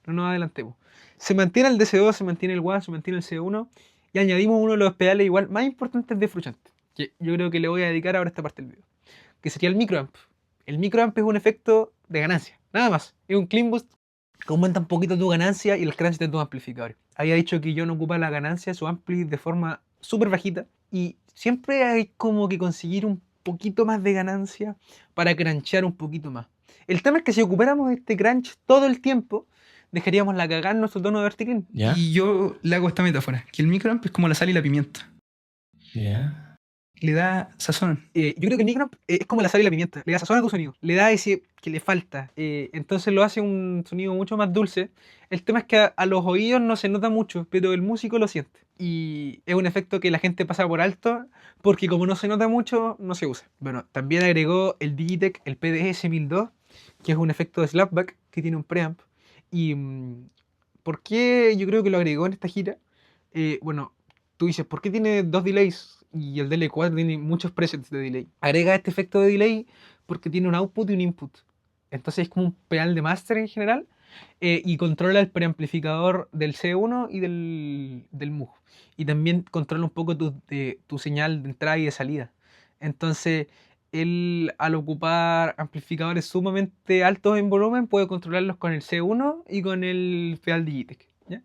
No nos adelantemos. Se mantiene el DC2, se mantiene el WA, se mantiene el C1 y añadimos uno de los pedales igual más importantes de Frusciante, que yo creo que le voy a dedicar ahora esta parte del video, que sería el microamp. El microamp es un efecto de ganancia, nada más. Es un clean boost que aumenta un poquito tu ganancia y el crunch de tus amplificadores. Había dicho que yo no ocupa la ganancia de su ampli de forma súper bajita y siempre hay como que conseguir un poquito más de ganancia para crunchear un poquito más. El tema es que si ocupáramos este crunch todo el tiempo, dejaríamos la cagada en nuestro tono de vertical. Y yo le hago esta metáfora, que el microamp es como la sal y la pimienta. Le da sazón. Yo creo que el microamp es como la sal y la pimienta. Le da sazón a tu sonido. Le da ese que le falta. Entonces lo hace un sonido mucho más dulce. El tema es que a los oídos no se nota mucho, pero el músico lo siente. Y es un efecto que la gente pasa por alto, porque como no se nota mucho, no se usa. Bueno, también agregó el Digitech, el PDS 1002, que es un efecto de slapback que tiene un preamp. Y ¿por qué yo creo que lo agregó en esta gira? Bueno, tú dices, ¿por qué tiene 2 delays? Y el DL4 tiene muchos presets de delay. Agrega este efecto de delay porque tiene un output y un input. Entonces es como un pedal de master en general y controla el preamplificador del C1 y del Moog. Y también controla un poco tu señal de entrada y de salida. Entonces él, al ocupar amplificadores sumamente altos en volumen, puede controlarlos con el C1 y con el pedal Digitech, ¿ya?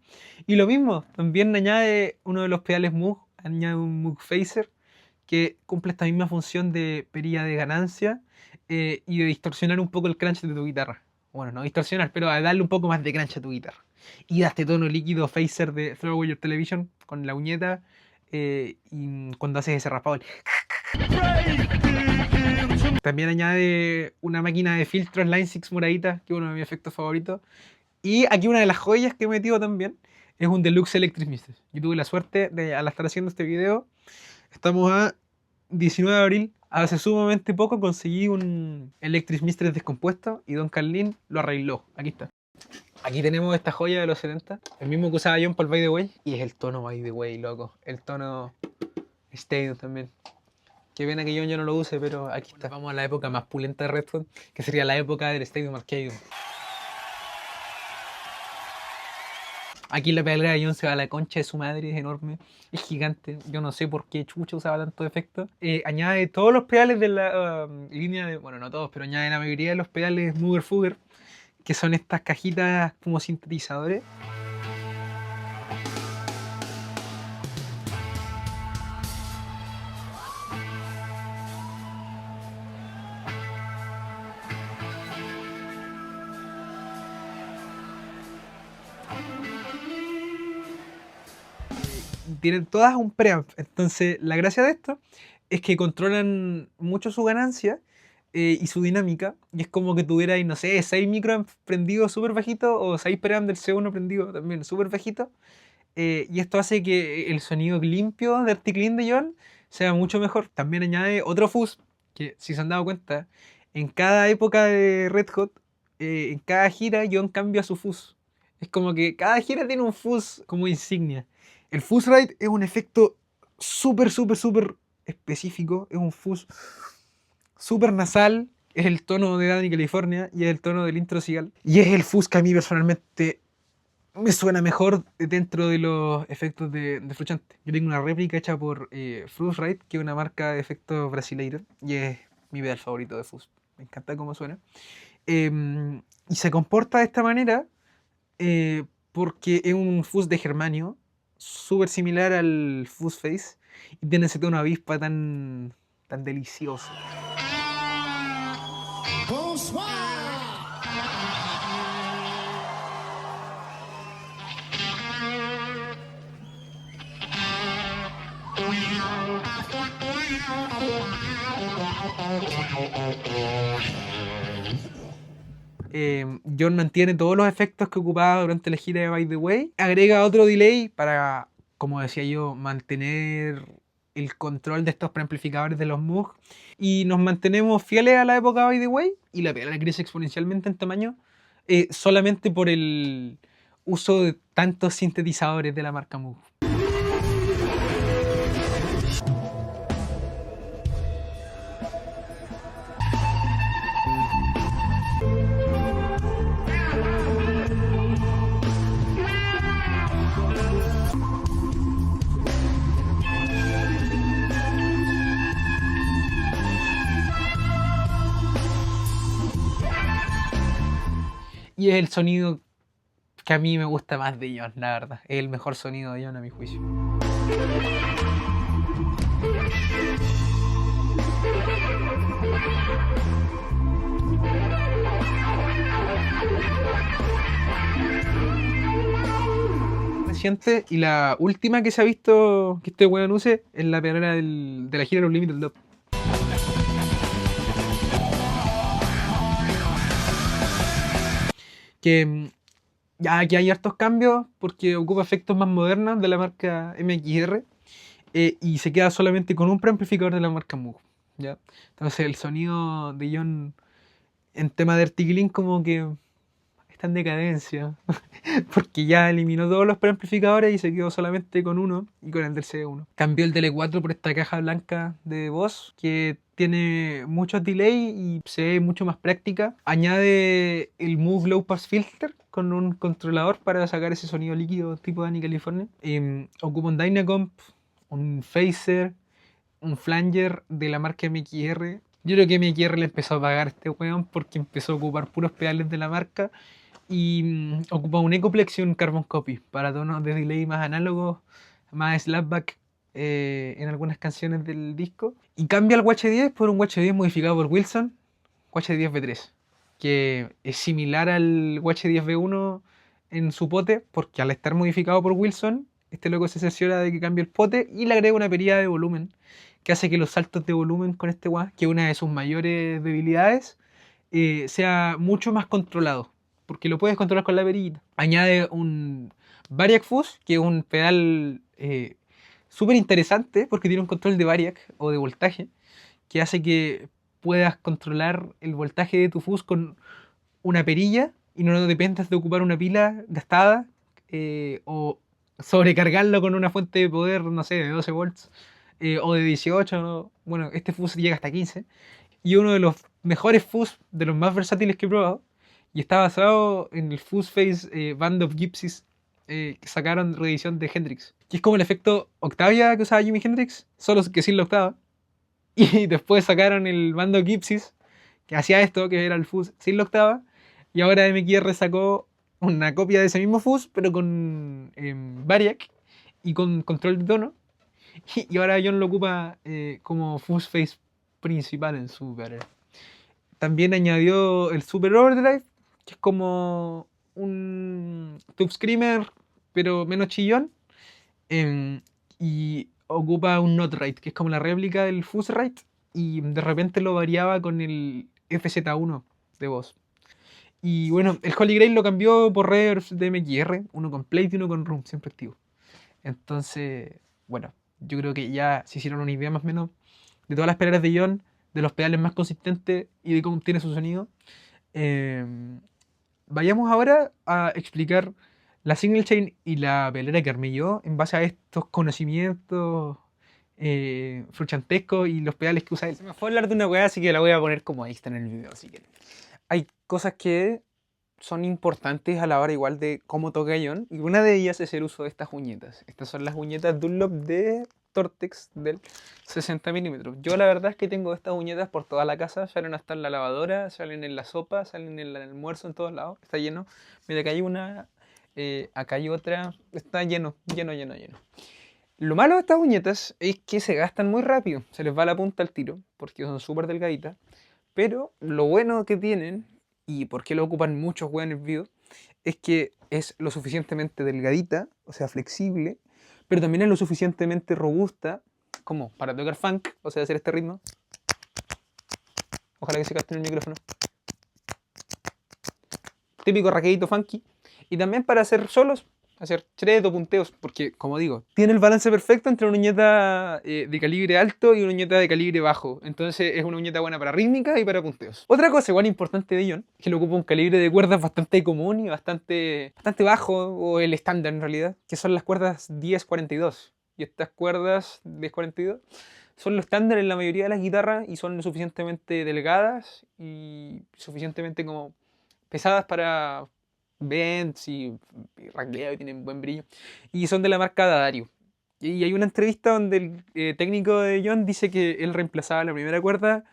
Y lo mismo, también añade uno de los pedales Moog, añade un Moog Phaser que cumple esta misma función de perilla de ganancia y de distorsionar un poco el crunch de tu guitarra. Bueno, no distorsionar, pero a darle un poco más de crunch a tu guitarra. Y da este tono líquido Phaser de Throw Away Your Television con la uñeta y cuando haces ese raspado. También añade una máquina de filtros Line 6 moradita, que es uno de mis efectos favoritos. Y aquí una de las joyas que he metido también es un Deluxe Electric Mistress. Yo tuve la suerte de, al estar haciendo este video, estamos a 19 de abril, hace sumamente poco conseguí un Electric Mistress descompuesto y Don Carlin lo arregló. Aquí está. Aquí tenemos esta joya de los 70, el mismo que usaba John para el By The Way, y es el tono By The Way, loco. El tono Stadium también. Qué pena que John ya no lo use, pero aquí está. Vamos a la época más pulenta de Red Hot, que sería la época del Stadium Arcadium. Aquí la pedalera de John se va a la concha de su madre, es enorme, es gigante. Yo no sé por qué chucha usaba tanto efecto. Añade todos los pedales de la línea de, bueno, no todos, pero añade la mayoría de los pedales Mooger Fugger, que son estas cajitas como sintetizadores. tienen todas un preamp. Entonces, la gracia de esto es que controlan mucho su ganancia y su dinámica. Y es como que tuvierais, no sé, 6 microamps prendidos súper bajitos o 6 preamps del C1 prendido también súper bajito. Y esto hace que el sonido limpio de Articlean de John sea mucho mejor. También añade otro fuzz, que si se han dado cuenta, en cada época de Red Hot, en cada gira John cambia su fuzz. Es como que cada gira tiene un fuzz como insignia. El fuzz ride es un efecto súper específico. Es un fuzz súper nasal. Es el tono de Danny California y es el tono del intro Seagal. Y es el fuzz que a mí personalmente me suena mejor dentro de los efectos de Frusciante. Yo tengo una réplica hecha por Fuzz-Rite, que es una marca de efectos brasileira, y es mi pedal favorito de fuzz. Me encanta cómo suena. Y se comporta de esta manera porque es un fuzz de germanio, súper similar al Fuzz Face, y tiene ese tono avispa tan delicioso. John mantiene todos los efectos que ocupaba durante la gira de By the Way. Agrega otro delay para, como decía yo, mantener el control de estos preamplificadores de los Moog. Y nos mantenemos fieles a la época de By the Way. Y la pedal crece exponencialmente en tamaño solamente por el uso de tantos sintetizadores de la marca Moog. Y es el sonido que a mí me gusta más de John, la verdad. Es el mejor sonido de John a mi juicio. Reciente y la última que se ha visto que este weón use es la pedalera de la gira de Unlimited Love. Que ya aquí hay hartos cambios porque ocupa efectos más modernos de la marca MXR y se queda solamente con un preamplificador de la marca Moog, ¿ya? Entonces el sonido de John en tema de Articlean como que está en decadencia porque ya eliminó todos los preamplificadores y se quedó solamente con uno y con el del C1. Cambió el DL4 por esta caja blanca de Boss que tiene muchos delay y se ve mucho más práctica. Añade el Moog Low Pass Filter con un controlador para sacar ese sonido líquido tipo Danny California. Ocupa un Dynacomp, un Phaser, un Flanger de la marca MXR. Yo creo que MXR le empezó a pagar a este weón porque empezó a ocupar puros pedales de la marca y ocupa un Ecoplex y un Carbon Copy para tonos de delay más análogos, más slapback en algunas canciones del disco. Y cambia el WH10 por un WH10 modificado por Wilson, WH10 V3, que es similar al WH10 V1 en su pote, porque al estar modificado por Wilson, este loco se cerciora de que cambie el pote y le agrega una perilla de volumen, que hace que los saltos de volumen con este wah, que es una de sus mayores debilidades, sea mucho más controlado, porque lo puedes controlar con la perillita. Añade un Variac Fuzz, que es un pedal súper interesante porque tiene un control de variac o de voltaje que hace que puedas controlar el voltaje de tu fuzz con una perilla y no dependas de ocupar una pila gastada o sobrecargarlo con una fuente de poder, no sé, de 12 volts o de 18, ¿no? Bueno, este fuzz llega hasta 15 y uno de los mejores fuzz, de los más versátiles que he probado, y está basado en el Fuzz Face Band of Gypsies que sacaron reedición de Hendrix, que es como el efecto Octavia que usaba Jimi Hendrix, solo que sin la octava. Y después sacaron el Band of Gypsies que hacía esto, que era el fuzz sin la octava, y ahora MXR sacó una copia de ese mismo fuzz pero con variac y con control de tono, y ahora John lo ocupa como Fuzz Face principal en su carrera. También añadió el Super Overdrive, que es como un Tube Screamer pero menos chillón, y ocupa un Not-Rite, que es como la réplica del Fusrite, y de repente lo variaba con el FZ1 de Boss. Y bueno, el Holy Grail lo cambió por reverb de MXR, uno con plate y uno con room, siempre activo. Entonces, bueno, yo creo que ya se hicieron una idea más o menos de todas las pedaleras de John, de los pedales más consistentes y de cómo tiene su sonido. Vayamos ahora a explicar la single chain y la pedalera que armé yo en base a estos conocimientos fruchantescos y los pedales que usa él. Se me fue a hablar de una weá, así que la voy a poner como extra en el video. Así que hay cosas que son importantes a la hora igual de cómo toca John, y una de ellas es el uso de estas uñetas. Estas son las uñetas Dunlop de Tortex del 60 milímetros. Yo la verdad es que tengo estas uñetas por toda la casa, salen hasta en la lavadora, salen en la sopa, salen en el almuerzo, en todos lados, está lleno. Mira, acá hay una, acá hay otra, está lleno. Lo malo de estas uñetas es que se gastan muy rápido, se les va la punta al tiro, porque son súper delgaditas, pero lo bueno que tienen, y por qué lo ocupan muchos weones vivos, es que es lo suficientemente delgadita, o sea, flexible, pero también es lo suficientemente robusta como para tocar funk, o sea, hacer este ritmo. Ojalá que se capte en el micrófono. Típico raquedito funky. Y también para hacer solos, hacer shred o punteos, porque, como digo, tiene el balance perfecto entre una uñeta de calibre alto y una uñeta de calibre bajo. Entonces es una uñeta buena para rítmica y para punteos. Otra cosa igual importante de John es que le ocupa un calibre de cuerdas bastante común y bastante bajo, o el estándar en realidad, que son las cuerdas 10-42. Y estas cuerdas 10-42 son lo estándar en la mayoría de las guitarras y son lo suficientemente delgadas y suficientemente como pesadas para bends y racleo y tienen buen brillo, y son de la marca D'Addario. Y hay una entrevista donde el técnico de John dice que él reemplazaba la primera cuerda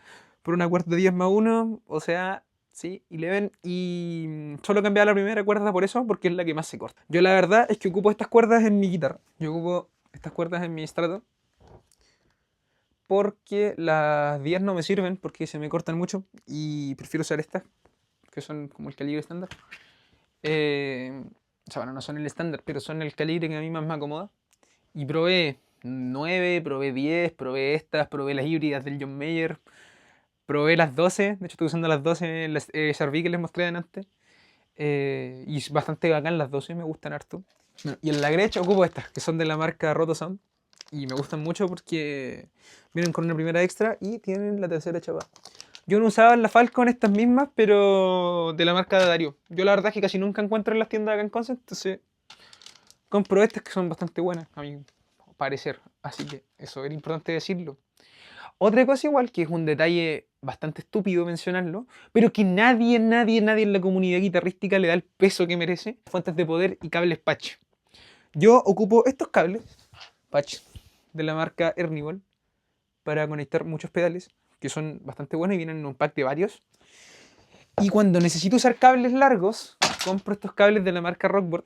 por una cuerda 10+1, o sea, sí, 11, y solo cambiaba la primera cuerda por eso, porque es la que más se corta. Yo la verdad es que ocupo estas cuerdas en mi guitarra, yo ocupo estas cuerdas en mi Strato, porque las 10 no me sirven, porque se me cortan mucho, y prefiero usar estas, que son como el calibre estándar. O sea, bueno, no son el estándar, pero son el calibre que a mí más me acomoda. Y probé 9, probé 10, probé estas, probé las híbridas del John Mayer, probé las 12, de hecho estoy usando las 12, las SRV que les mostré antes. Y bastante bacán las 12, me gustan harto. Bueno, y en la Gretsch ocupo estas, que son de la marca Roto Sound. Y me gustan mucho porque vienen con una primera extra y tienen la tercera chapa. Yo no usaba la Falcon estas mismas, pero de la marca D'Addario. Yo la verdad es que casi nunca encuentro en las tiendas acá en Concept, entonces compro estas que son bastante buenas, a mi parecer. Así que eso era importante decirlo. Otra cosa igual, que es un detalle bastante estúpido mencionarlo, pero que nadie en la comunidad guitarrística le da el peso que merece: fuentes de poder y cables patch. Yo ocupo estos cables patch de la marca Ernival para conectar muchos pedales, que son bastante buenos y vienen en un pack de varios. Y cuando necesito usar cables largos, compro estos cables de la marca Rockboard,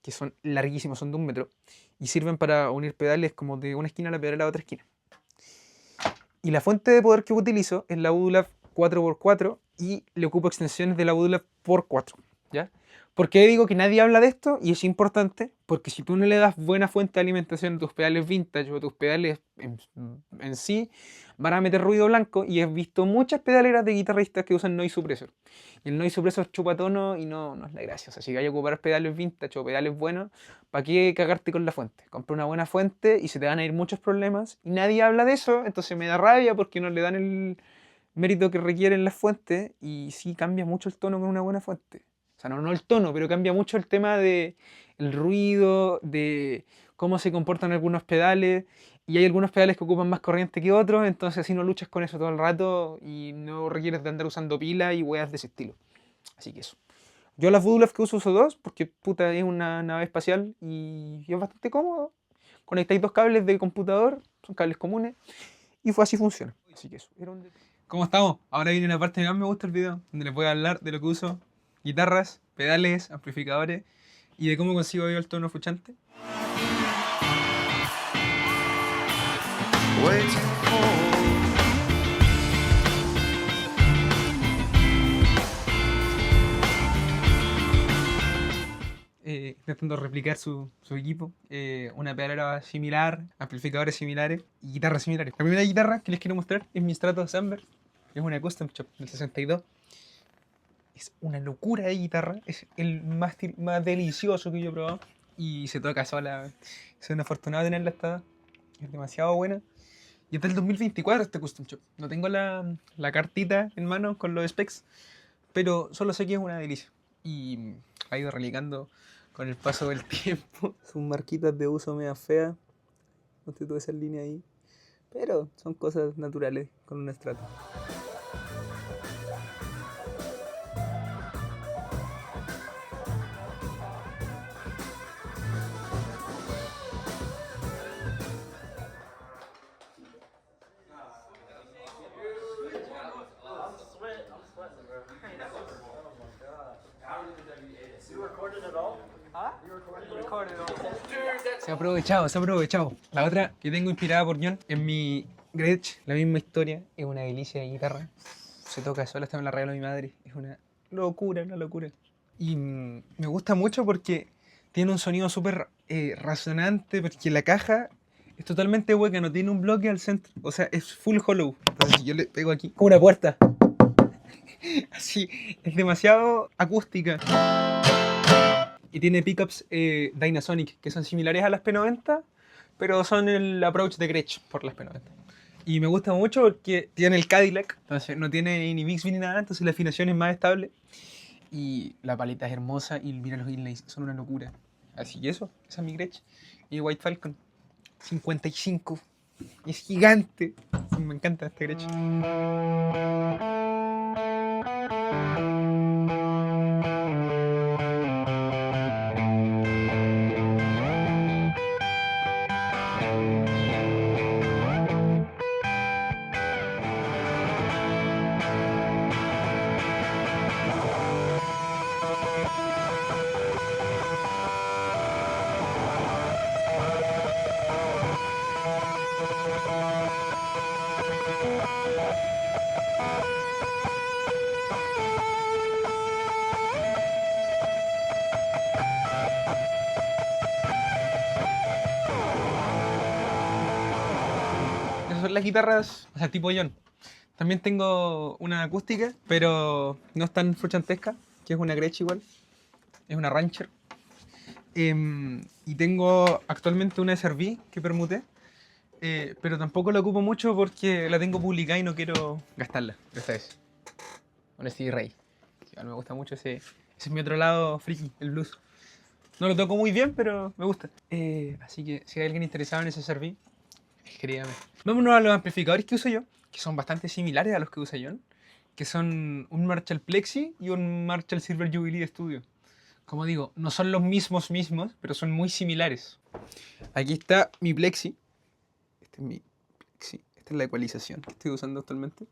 que son larguísimos, son de 1 metro, y sirven para unir pedales como de una esquina a la pedal a la otra esquina. Y la fuente de poder que utilizo es la Udulab 4x4 y le ocupo extensiones de la Udulab por 4, ¿ya? ¿Por qué digo que nadie habla de esto? Y es importante, porque si tú no le das buena fuente de alimentación a tus pedales vintage o a tus pedales en sí, van a meter ruido blanco, y he visto muchas pedaleras de guitarristas que usan noise suppressor. Y el noise suppressor chupa tono y no es la gracia. O sea, si hay que ocupar pedales vintage o pedales buenos, ¿para qué cagarte con la fuente? Compra una buena fuente y se te van a ir muchos problemas. Y nadie habla de eso, entonces me da rabia porque no le dan el mérito que requieren las fuentes, y sí cambia mucho el tono con una buena fuente. O sea, no el tono, pero cambia mucho el tema de el ruido, de cómo se comportan algunos pedales, y hay algunos pedales que ocupan más corriente que otros, entonces así no luchas con eso todo el rato y no requieres de andar usando pilas y weas de ese estilo. Así que eso. Yo las Voodoo que uso 2, porque puta es una nave espacial y es bastante cómodo. Conectáis 2 cables de computador, son cables comunes, y así funciona. Así que eso. ¿Cómo estamos? Ahora viene la parte que más me gusta del video, donde les voy a hablar de lo que uso: guitarras, pedales, amplificadores, y de cómo consigo yo el tono fruchante. intentando replicar su equipo. Una pedalera similar, amplificadores similares y guitarras similares. La primera guitarra que les quiero mostrar es mi Strato Samber. Es una Custom Shop del 62. Es una locura de guitarra. Es el más delicioso que yo he probado. Y se toca sola. Soy un afortunado de tenerla esta. Es demasiado buena. Y hasta el 2024 este Custom Shop. No tengo la cartita en mano con los specs, pero solo sé que es una delicia. Y ha ido relicando con el paso del tiempo. Son marquitas de uso media feas. No sé toda esa línea ahí. Pero son cosas naturales con un Strato. Se ha aprovechado. La otra que tengo inspirada por John es mi Gretsch, la misma historia. Es una delicia de guitarra. Se toca sola, esta me la regaló mi madre. Es una locura. Y me gusta mucho porque tiene un sonido súper resonante, porque la caja es totalmente hueca, no tiene un bloque al centro. O sea, es full hollow. Entonces si yo le pego aquí, como una puerta. Así, es demasiado acústica. Y tiene pickups Dynasonic, que son similares a las P90, pero son el approach de Gretsch por las P90. Y me gusta mucho porque tiene el Cadillac, entonces no tiene ni Bixby ni nada, entonces la afinación es más estable. Y la paleta es hermosa y mira los inlays, son una locura. Así que esa es mi Gretsch. Y White Falcon, 55. Es gigante. Me encanta este Gretsch. Esas son las guitarras, o sea, tipo John. También tengo una acústica, pero no es tan fruchantesca, que es una Gretsch igual. Es una Rancher. Y tengo actualmente una SRV que permuté, pero tampoco la ocupo mucho porque la tengo publicada y no quiero gastarla esta vez. Una Stevie Ray. Me gusta mucho ese es mi otro lado friki, el blues. No lo toco muy bien, pero me gusta. Así que si hay alguien interesado en ese SRV, escríbame. Vámonos a los amplificadores que uso yo, que son bastante similares a los que usa John, que son un Marshall Plexi y un Marshall Silver Jubilee de estudio. Como digo, no son los mismos, pero son muy similares. Aquí está mi Plexi. Este es mi Plexi. Esta es la ecualización que estoy usando actualmente.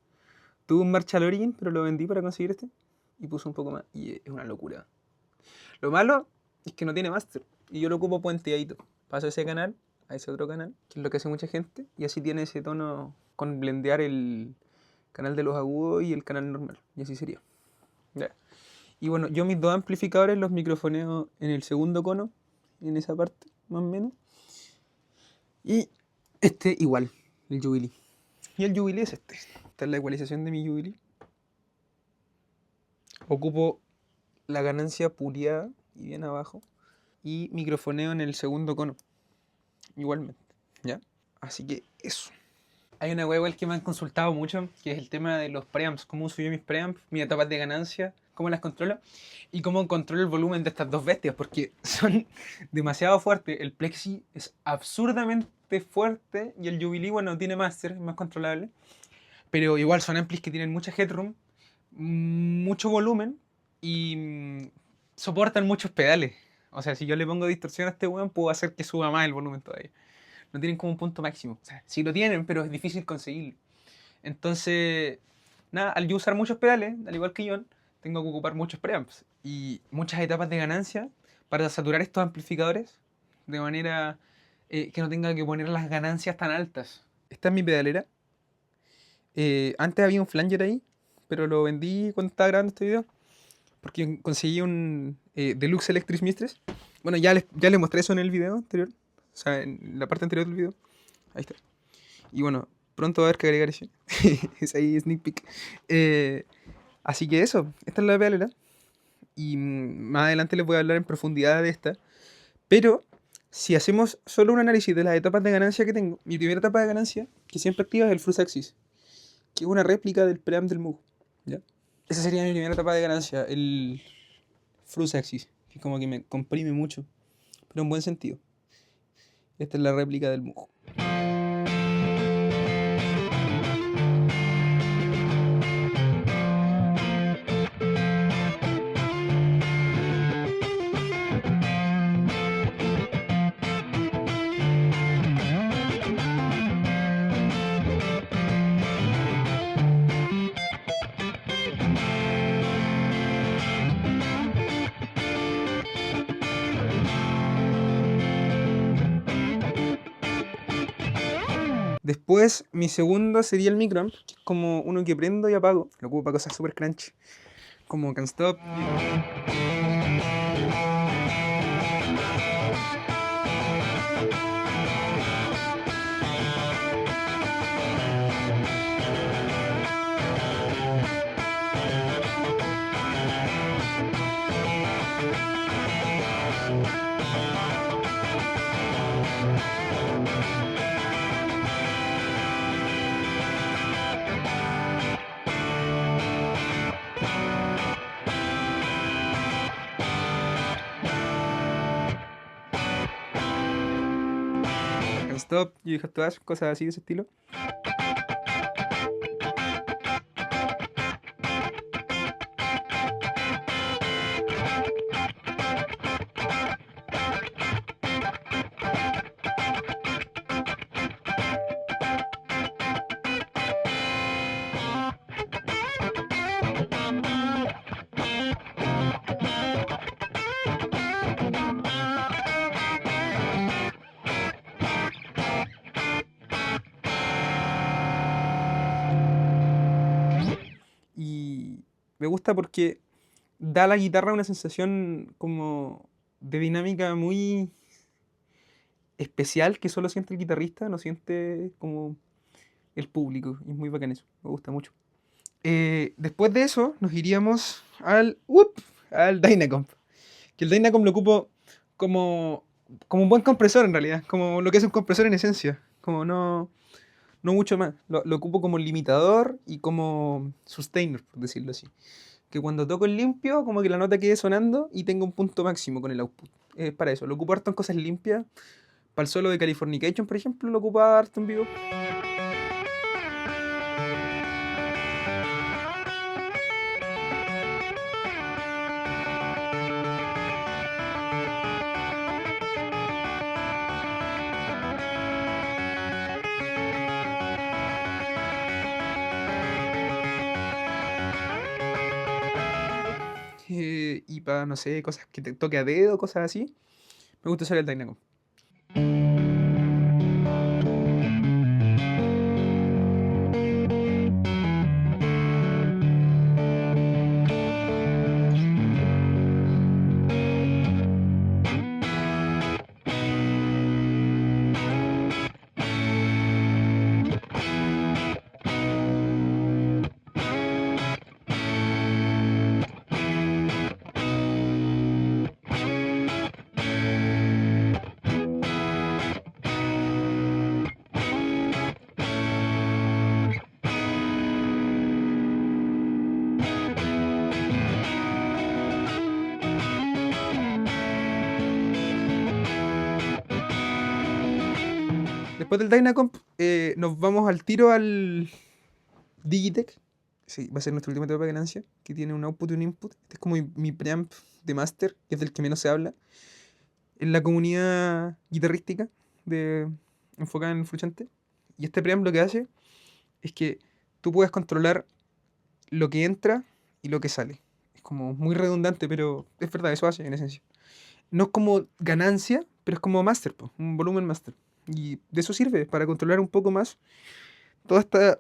Tuve un Marshall Origin, pero lo vendí para conseguir este. Y puse un poco más. Y es una locura. Lo malo es que no tiene master. Y yo lo ocupo puenteadito. Paso ese canal a ese otro canal, que es lo que hace mucha gente. Y así tiene ese tono con blendear el canal de los agudos y el canal normal. Y así sería. ¿Ya? Y bueno, yo mis dos amplificadores los microfoneo en el segundo cono, en esa parte, más o menos. Y este igual, el Jubilee. Y el Jubilee es este. Esta es la ecualización de mi Jubilee. Ocupo la ganancia puliada y bien abajo. Y microfoneo en el segundo cono. Igualmente, ¿ya? Así que eso. Hay una web que me han consultado mucho, que es el tema de los preamps. Cómo uso yo mis preamps, mis etapas de ganancia, cómo las controlo y cómo controlo el volumen de estas dos bestias, porque son demasiado fuertes. El Plexi es absurdamente fuerte y el Jubilee, bueno, tiene master, es más controlable. Pero igual son amplis que tienen mucha headroom, mucho volumen y soportan muchos pedales. O sea, si yo le pongo distorsión a este weón, puedo hacer que suba más el volumen todavía. No tienen como un punto máximo. O sea, sí lo tienen, pero es difícil conseguirlo. Entonces, nada, al yo usar muchos pedales, al igual que John, tengo que ocupar muchos preamps y muchas etapas de ganancia para saturar estos amplificadores de manera que no tenga que poner las ganancias tan altas. Esta es mi pedalera. Antes había un flanger ahí, pero lo vendí cuando estaba grabando este video porque conseguí un Deluxe Electric Mistress Bueno, ya les mostré eso en el video anterior. O sea, en la parte anterior del video. Ahí está. Y bueno, pronto va a haber que agregar eso. Es ahí sneak peek. Así que eso, esta es la pedalera. Y más adelante les voy a hablar en profundidad de esta. Pero si hacemos solo un análisis de las etapas de ganancia que tengo, mi primera etapa de ganancia, que siempre activa, es el Flux Axis, que es una réplica del preamp del Moog, ¿ya? Esa sería mi primera etapa de ganancia, el Flux Axis, que como que me comprime mucho, pero en buen sentido. Esta es la réplica del Moog. Después, mi segundo sería el microamp, que es como uno que prendo y apago. Lo ocupo para cosas super crunchy, como Can't Stop. Stop, You Have to Ask, cosas así de ese estilo. Me gusta porque da a la guitarra una sensación como de dinámica muy especial que solo siente el guitarrista, no siente como el público. Y es muy bacán eso, me gusta mucho. Después de eso nos iríamos al Dynacomp. Que el Dynacomp lo ocupo como un buen compresor en realidad, como lo que es un compresor en esencia, como no mucho más. Lo ocupo como limitador y como sustainer, por decirlo así. Que cuando toco el limpio, como que la nota quede sonando y tengo un punto máximo con el output. Es para eso. Lo ocupo harto en cosas limpias. Para el solo de Californication, por ejemplo, lo ocupo harto en vivo. Y para, no sé, cosas que te toque a dedo, cosas así, me gusta usar el Dynacomp. Después del Dynacomp, nos vamos al tiro al Digitech. Sí, va a ser nuestra última etapa de ganancia, que tiene un output y un input. Este es como mi preamp de master, que es del que menos se habla en la comunidad guitarrística enfocada en Fruchante. Y este preamp lo que hace es que tú puedes controlar lo que entra y lo que sale. Es como muy redundante, pero es verdad, eso hace en esencia. No es como ganancia, pero es como master, un volumen master. Y de eso sirve, para controlar un poco más toda esta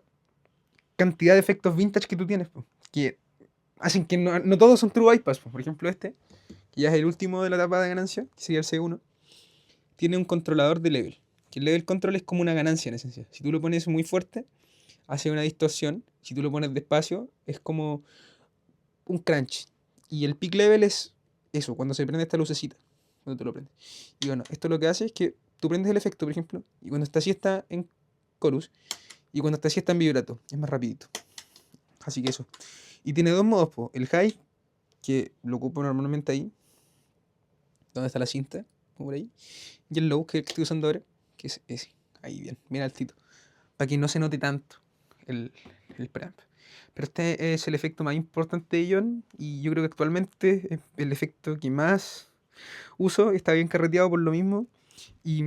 cantidad de efectos vintage que tú tienes, que hacen que no todos son true bypass. Por ejemplo, este, que ya es el último de la etapa de ganancia, que sería el C1, tiene un controlador de level. Que el level control es como una ganancia en esencia. Si tú lo pones muy fuerte, hace una distorsión. Si tú lo pones despacio, es como un crunch. Y el peak level es eso, cuando se prende esta lucecita. Cuando tú lo prendes. Y bueno, esto lo que hace es que tú prendes el efecto, por ejemplo, y cuando está así está en chorus, y cuando está así está en vibrato. Es más rapidito. Así que eso. Y tiene dos modos, po. El high, que lo ocupo normalmente ahí, donde está la cinta, por ahí. Y el low, que estoy usando ahora, que es ese. Ahí bien altito. Para que no se note tanto el preamp. Pero este es el efecto más importante de John, y yo creo que actualmente es el efecto que más uso. Está bien carreteado por lo mismo. Y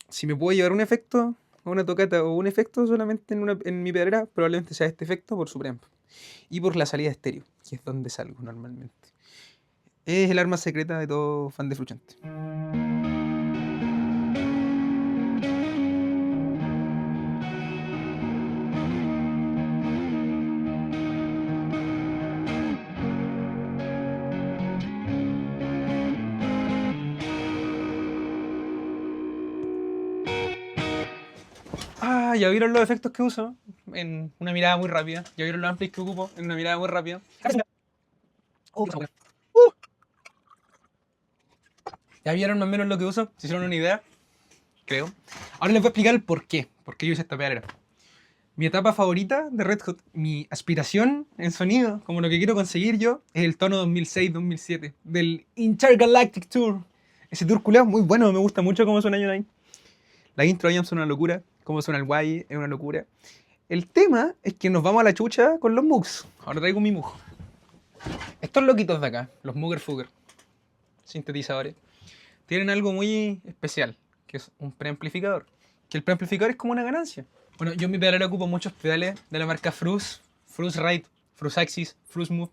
si me puedo llevar un efecto, o una tocata, o un efecto solamente en mi pedalera, probablemente sea este efecto por su preamp. Y por la salida estéreo, que es donde salgo normalmente. Es el arma secreta de todo fan de Fruchante. ¿Ya vieron los efectos que uso? En una mirada muy rápida. ¿Ya vieron los amplis que ocupo? En una mirada muy rápida. ¿Ya vieron más o menos lo que uso? ¿Se hicieron una idea? Creo. Ahora les voy a explicar el por qué. Por qué yo hice esta pedalera. Mi etapa favorita de Red Hot, mi aspiración en sonido, como lo que quiero conseguir yo, es el tono 2006-2007 del Intergalactic Tour. Ese tour culeado muy bueno, me gusta mucho cómo suena John. La intro de son una locura, cómo suena el guay es una locura. El tema es que nos vamos a la chucha con los Moogs. Ahora traigo mi Moog. Estos loquitos de acá, los Mooger Fugger, sintetizadores, tienen algo muy especial, que es un preamplificador. Que el preamplificador es como una ganancia. Bueno, yo en mi pedalera ocupo muchos pedales de la marca Frus, Frusrite, Frusaxis, Frusmove,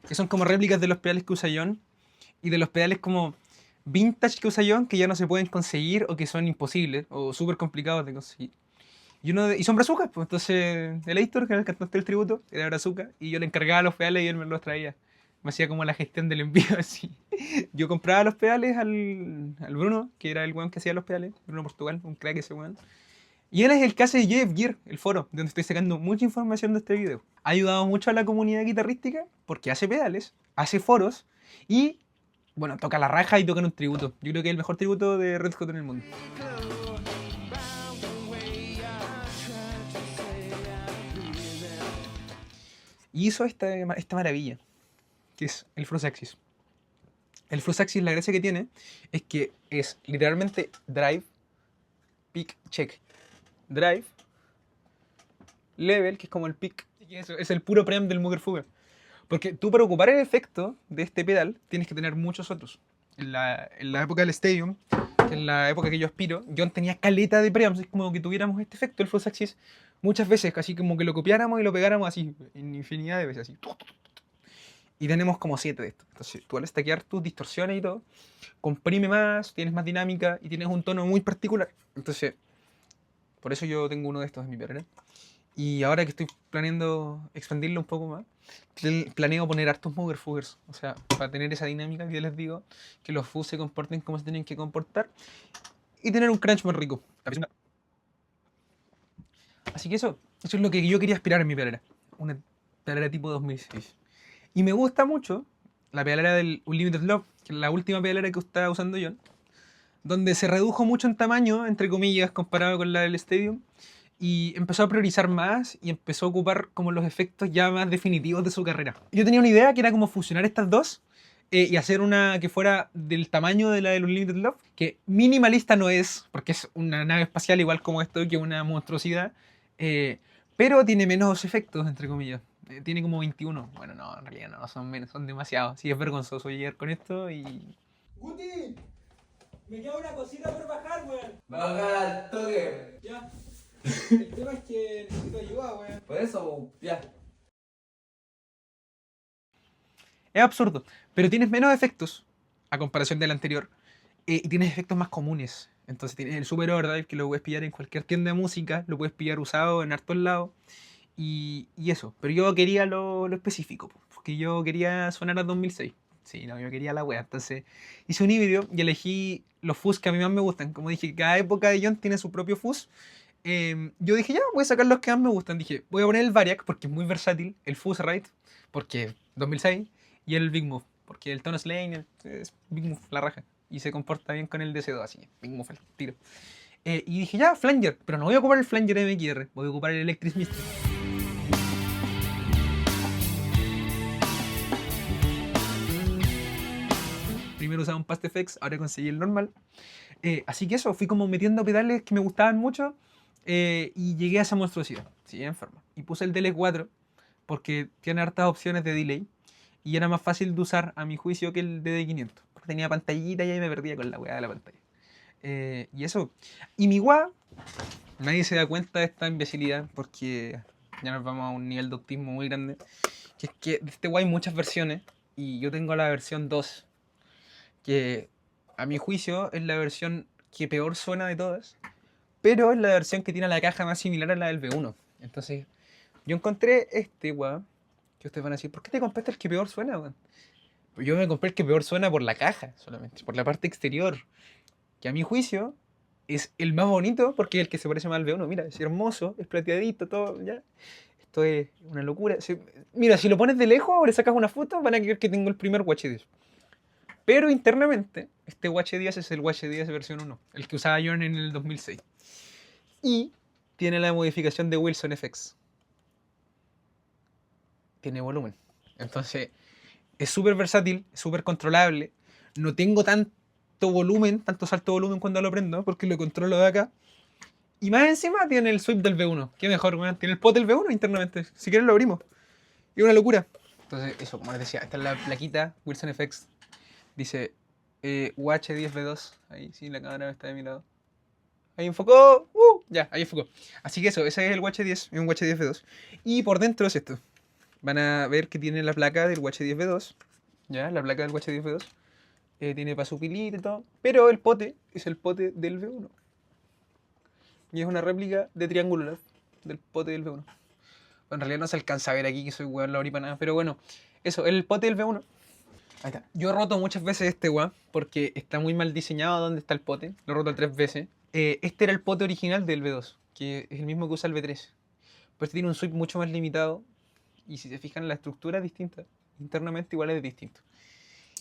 que son como réplicas de los pedales que usa John y de los pedales como vintage que usa John, que ya no se pueden conseguir o que son imposibles o súper complicados de conseguir. Y son brazucas, pues entonces el Aitor, que era el cantante del tributo, era brazuca, y yo le encargaba los pedales y él me los traía. Me hacía como la gestión del envío, así. Yo compraba los pedales al Bruno, que era el weón que hacía los pedales, Bruno Portugal, un crack ese weón. Y él es el que hace Jeff Gear, el foro, de donde estoy sacando mucha información de este video. Ha ayudado mucho a la comunidad guitarrística porque hace pedales, hace foros y, bueno, toca la raja y toca en un tributo. Yo creo que es el mejor tributo de Red Hot en el mundo. Y hizo esta maravilla, que es el Frusaxis. El Frusaxis, la gracia que tiene es que es literalmente drive, pick, check. Drive, level, que es como el pick. Eso es el puro preamp del Mooger Fugger. Porque tú, para ocupar el efecto de este pedal, tienes que tener muchos otros. En la época del Stadium, en la época que yo aspiro, John tenía caleta de preamps. Es como que tuviéramos este efecto, el Frusaxis, muchas veces, casi como que lo copiáramos y lo pegáramos así, en infinidad de veces, así. Y tenemos como 7 de estos. Entonces, tú al stackear tus distorsiones y todo, comprime más, tienes más dinámica y tienes un tono muy particular. Entonces, por eso yo tengo uno de estos en mi pedalera. Y ahora que estoy planeando expandirlo un poco más, planeo poner hartos Mooger Fuggers. O sea, para tener esa dinámica que yo les digo, que los fuzz se comporten como se tienen que comportar y tener un crunch más rico. Así que eso es lo que yo quería aspirar en mi pedalera. Una pedalera tipo 2006. Y me gusta mucho la pedalera del Unlimited Love, que es la última pedalera que estaba usando John, donde se redujo mucho en tamaño, entre comillas, comparado con la del Stadium, y empezó a priorizar más y empezó a ocupar como los efectos ya más definitivos de su carrera. Yo tenía una idea que era como fusionar estas dos y hacer una que fuera del tamaño de la del Unlimited Love, que minimalista no es, porque es una nave espacial igual como esto, que una monstruosidad, pero tiene menos efectos, entre comillas. Tiene como 21. Bueno, no, en realidad no, son menos, son demasiados. Sí, es vergonzoso llegar con esto y... ¡Guti! Me queda una cosita por bajar, weón. Va a bajar al toque. Ya. El tema es que necesito ayuda, weón. Por eso, ya. Es absurdo, pero tienes menos efectos a comparación del anterior y tienes efectos más comunes. Entonces tienes el Super Overdrive, que lo puedes pillar en cualquier tienda de música, lo puedes pillar usado en hartos lados y eso. Pero yo quería lo específico, porque yo quería sonar a 2006. Sí, no, yo quería la wea. Entonces hice un híbrido y elegí los fuzz que a mí más me gustan. Como dije, cada época de John tiene su propio fuzz. Yo dije, ya, voy a sacar los que más me gustan. Dije, voy a poner el Variac porque es muy versátil, el Fuzz Ride porque 2006 y el Big Move porque el Tono Lane es Big Move, la raja. Y se comporta bien con el DC2, así, Big Move al tiro. Y dije, ya, Flanger, pero no voy a ocupar el Flanger MXR, voy a ocupar el Electric Mystery. Primero usaba un Past FX, ahora conseguí el normal. Así que eso, fui como metiendo pedales que me gustaban mucho y llegué a esa monstruosidad, sí, enfermo. Y puse el DL4 porque tiene hartas opciones de delay y era más fácil de usar a mi juicio que el DD500. Porque tenía pantallita y ahí me perdía con la weá de la pantalla. Y eso. Y mi wah, nadie se da cuenta de esta imbecilidad porque ya nos vamos a un nivel de autismo muy grande. Que es que de este wah hay muchas versiones y yo tengo la versión 2. Que a mi juicio es la versión que peor suena de todas, pero es la versión que tiene la caja más similar a la del V1. Entonces, yo encontré este, weón, que ustedes van a decir, ¿por qué te compraste el que peor suena, weón? Pues yo me compré el que peor suena por la caja, solamente, por la parte exterior, que a mi juicio es el más bonito porque es el que se parece más al V1. Mira, es hermoso, es plateadito, todo, ya. Esto es una locura. Mira, si lo pones de lejos o le sacas una foto, van a creer que tengo el primer UH10. Pero internamente, este UH10 es el UH10 versión 1, el que usaba John en el 2006. Y tiene la modificación de Wilson FX. Tiene volumen. Entonces, es súper versátil, es súper controlable. No tengo tanto volumen, tanto salto de volumen cuando lo prendo, porque lo controlo de acá. Y más encima tiene el sweep del V1. Qué mejor, weón. Tiene el pot del V1 internamente. Si quieren lo abrimos. Es una locura. Entonces, eso, como les decía, esta es la plaquita Wilson FX. Dice UH10V2. Ahí sí, la cámara está de mi lado. Ahí enfocó. Ya, ahí enfocó. Así que eso, ese es el UH10, es un UH10V2. Y por dentro es esto. Van a ver que tiene la placa del UH10V2. Ya, la placa del UH10V2. Tiene para su pilita y todo. Pero el pote es el pote del V1. Y es una réplica de Triangular Lab del pote del V1. Bueno, en realidad no se alcanza a ver aquí que soy weón la para nada. Pero bueno, eso, el pote del V1. Ahí está. Yo he roto muchas veces este weón porque está muy mal diseñado donde está el pote. Lo he roto 3 veces. Este era el pote original del V2, que es el mismo que usa el V3. Pero este tiene un sweep mucho más limitado. Y si se fijan, la estructura es distinta. Internamente igual es distinto.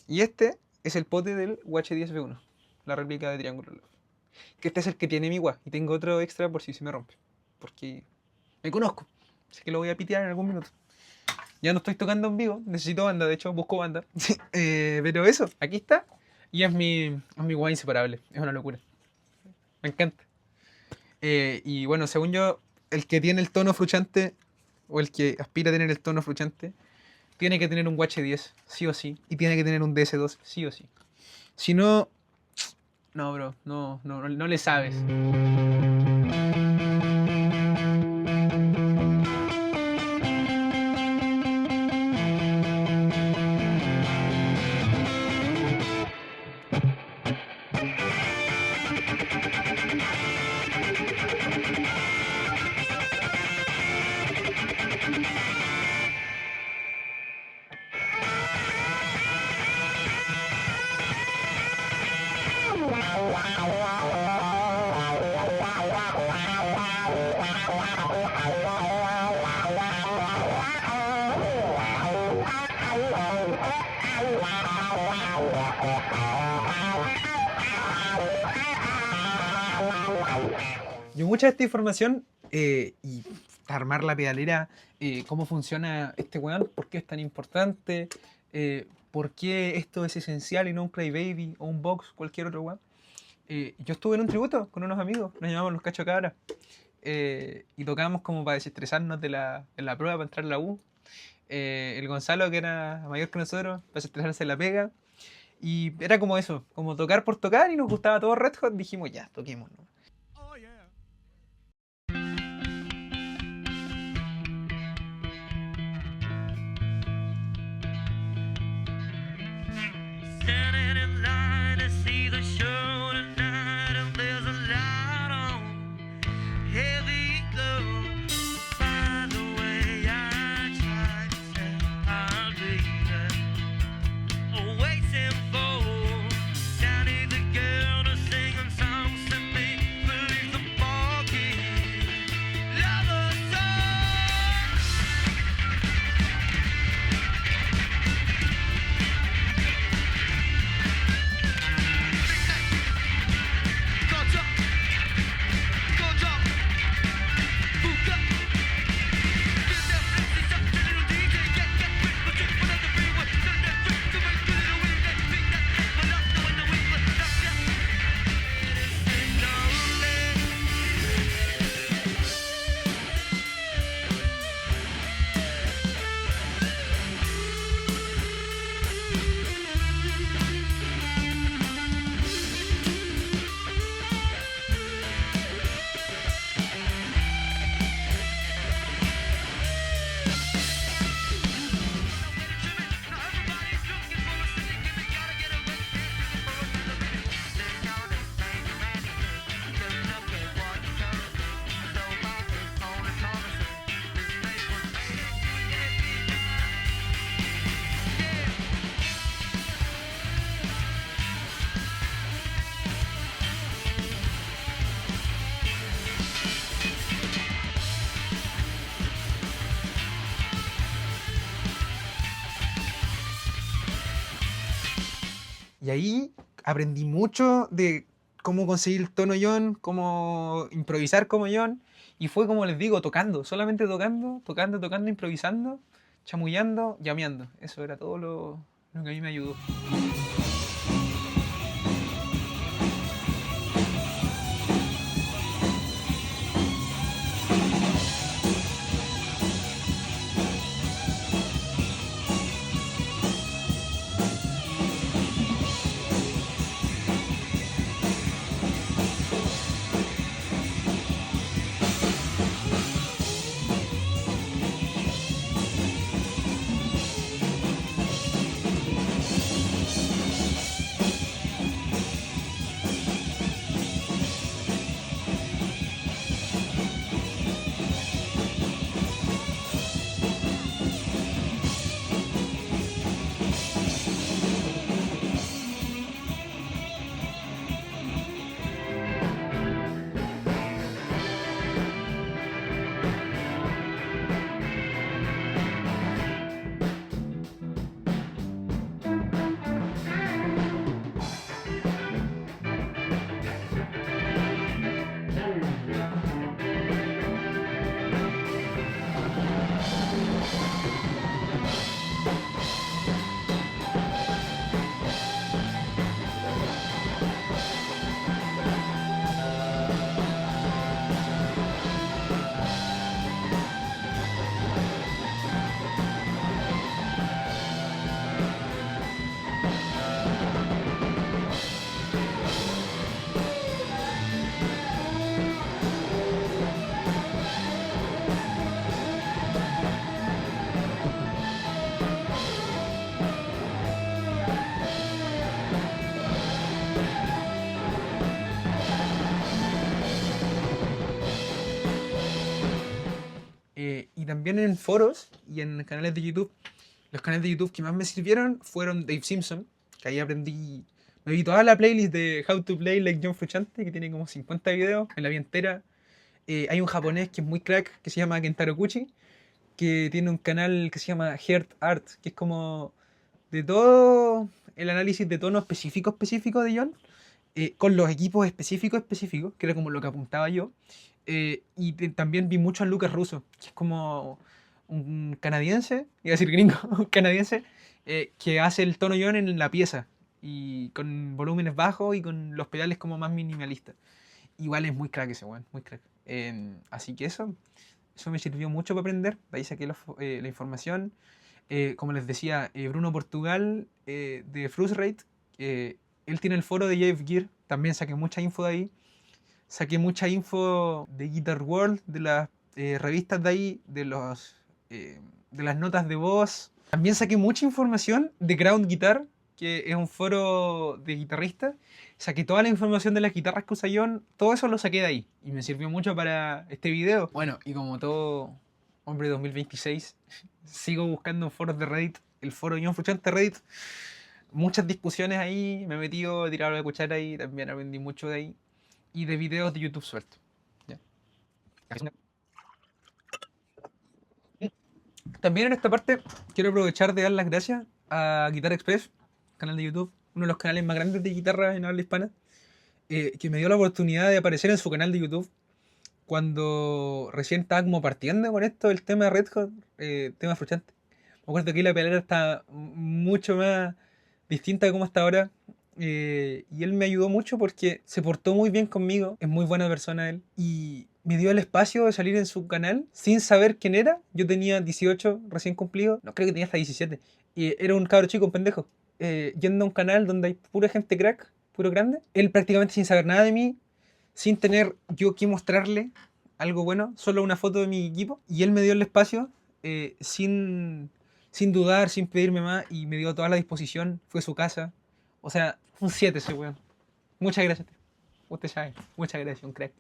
Y este es el pote del UH10V1, la réplica de Triangular Love. Que este es el que tiene mi WA. Y tengo otro extra por si se me rompe. Porque me conozco. Así que lo voy a pitear en algún minuto. Ya no estoy tocando en vivo. Necesito banda, de hecho, busco banda. Pero eso, aquí está. Y es mi WA inseparable. Es una locura. Me encanta. Y bueno, según yo, el que tiene el tono fruchante, o el que aspira a tener el tono fruchante, tiene que tener un UH10, sí o sí. Y tiene que tener un DS2, sí o sí. Si no... No, bro, no le sabes. Yo mucha de esta información y armar la pedalera, cómo funciona este weón, por qué es tan importante, por qué esto es esencial y no un Crybaby o un Box, cualquier otro weón. Yo estuve en un tributo con unos amigos, nos llamamos Los Cacho Cabras, y tocábamos como para desestresarnos de la prueba para entrar a la U. El Gonzalo, que era mayor que nosotros, para desestresarse de la pega. Y era como eso, como tocar por tocar, y nos gustaba todo Red Hot, dijimos ya, toquemos, ¿no? Oh, Y ahí aprendí mucho de cómo conseguir el tono John, cómo improvisar como John. Y fue como les digo, tocando, solamente tocando, improvisando, chamullando, llameando. Eso era todo lo que a mí me ayudó. Y también en foros y en canales de YouTube. Los canales de YouTube que más me sirvieron fueron Dave Simpson, que ahí me vi toda la playlist de How to Play Like John Frusciante, que tiene como 50 videos, me la vi entera. Hay un japonés que es muy crack, que se llama Kentaro Kuchi, que tiene un canal que se llama Heart Art, que es como de todo el análisis de tono específico de John, con los equipos específicos, que era como lo que apuntaba yo. Y también vi mucho a Lucas Russo, que es como un canadiense, iba a decir gringo, un canadiense, que hace el tono John en la pieza, y con volúmenes bajos y con los pedales como más minimalistas. Igual es muy crack ese weón, muy crack. Así que eso me sirvió mucho para aprender, de ahí saqué la información. Como les decía, Bruno Portugal de Frustrate, él tiene el foro de JF Gear, también saqué mucha info de ahí. Saqué mucha info de Guitar World, de las revistas de ahí, de las notas de voz. También saqué mucha información de Ground Guitar, que es un foro de guitarristas. Saqué toda la información de las guitarras que usa John, todo eso lo saqué de ahí y me sirvió mucho para este video. Bueno, y como todo hombre de 2026, sigo buscando en foros de Reddit, el foro John Frusciante Reddit. Muchas discusiones ahí, me he metido, he tirado la cuchara ahí, también aprendí mucho de ahí. Y de videos de YouTube suelto. ¿Ya? También en esta parte quiero aprovechar de dar las gracias a Guitar Express, canal de YouTube, uno de los canales más grandes de guitarra en habla hispana, que me dio la oportunidad de aparecer en su canal de YouTube cuando recién estaba como partiendo con esto, el tema de Red Hot, tema Frusciante. Me acuerdo que la pelea está mucho más distinta de cómo está ahora. Y él me ayudó mucho porque se portó muy bien conmigo, es muy buena persona él, y me dio el espacio de salir en su canal sin saber quién era. Yo tenía 18 recién cumplido, no creo que tenía hasta 17, y era un cabro chico, un pendejo, yendo a un canal donde hay pura gente crack, puro grande, él prácticamente sin saber nada de mí, sin tener yo que mostrarle algo bueno, solo una foto de mi equipo, y él me dio el espacio sin dudar, sin pedirme más, y me dio toda la disposición, fue su casa. O sea, un 7 ese weón. Muchas gracias, tío. Usted sabe. Muchas gracias, un crack.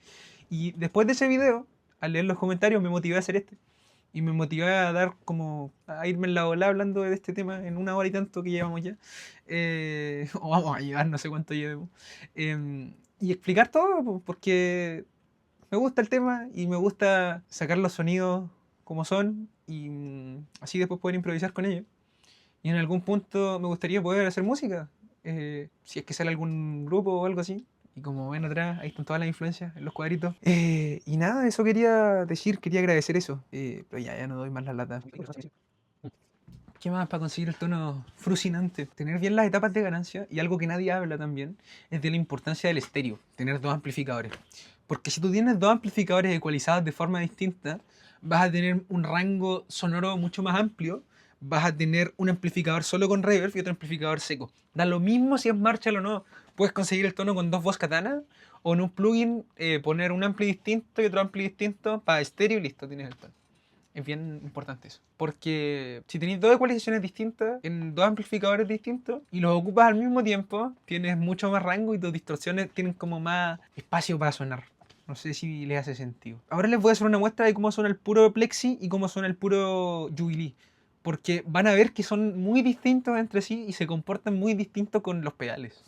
Y después de ese video, al leer los comentarios, me motivé a hacer este. Y me motivé a a irme en la ola hablando de este tema en 1 hora y tanto que llevamos ya. O vamos a llevar, no sé cuánto llevemos. Y explicar todo, porque me gusta el tema y me gusta sacar los sonidos como son y así después poder improvisar con ellos. Y en algún punto me gustaría poder hacer música. si es que sale algún grupo o algo así. Y como ven atrás, ahí están todas las influencias en los cuadritos. Y nada, eso quería decir, quería agradecer eso. Pero ya no doy más la lata. ¿Qué más para conseguir el tono frucinante? Tener bien las etapas de ganancia, y algo que nadie habla también es de la importancia del estéreo, tener dos amplificadores. Porque si tú tienes dos amplificadores ecualizados de forma distinta, vas a tener un rango sonoro mucho más amplio, vas a tener un amplificador solo con reverb y otro amplificador seco. Da lo mismo si es Marshall o no. Puedes conseguir el tono con dos Boss Katana, o en un plugin poner un ampli distinto y otro ampli distinto para estéreo y listo, tienes el tono. Es bien importante eso. Porque si tenéis dos ecualizaciones distintas, en dos amplificadores distintos, y los ocupas al mismo tiempo, tienes mucho más rango y tus distorsiones tienen como más espacio para sonar. No sé si les hace sentido. Ahora les voy a hacer una muestra de cómo suena el puro Plexi y cómo suena el puro Jubilee. Porque van a ver que son muy distintos entre sí y se comportan muy distintos con los pedales.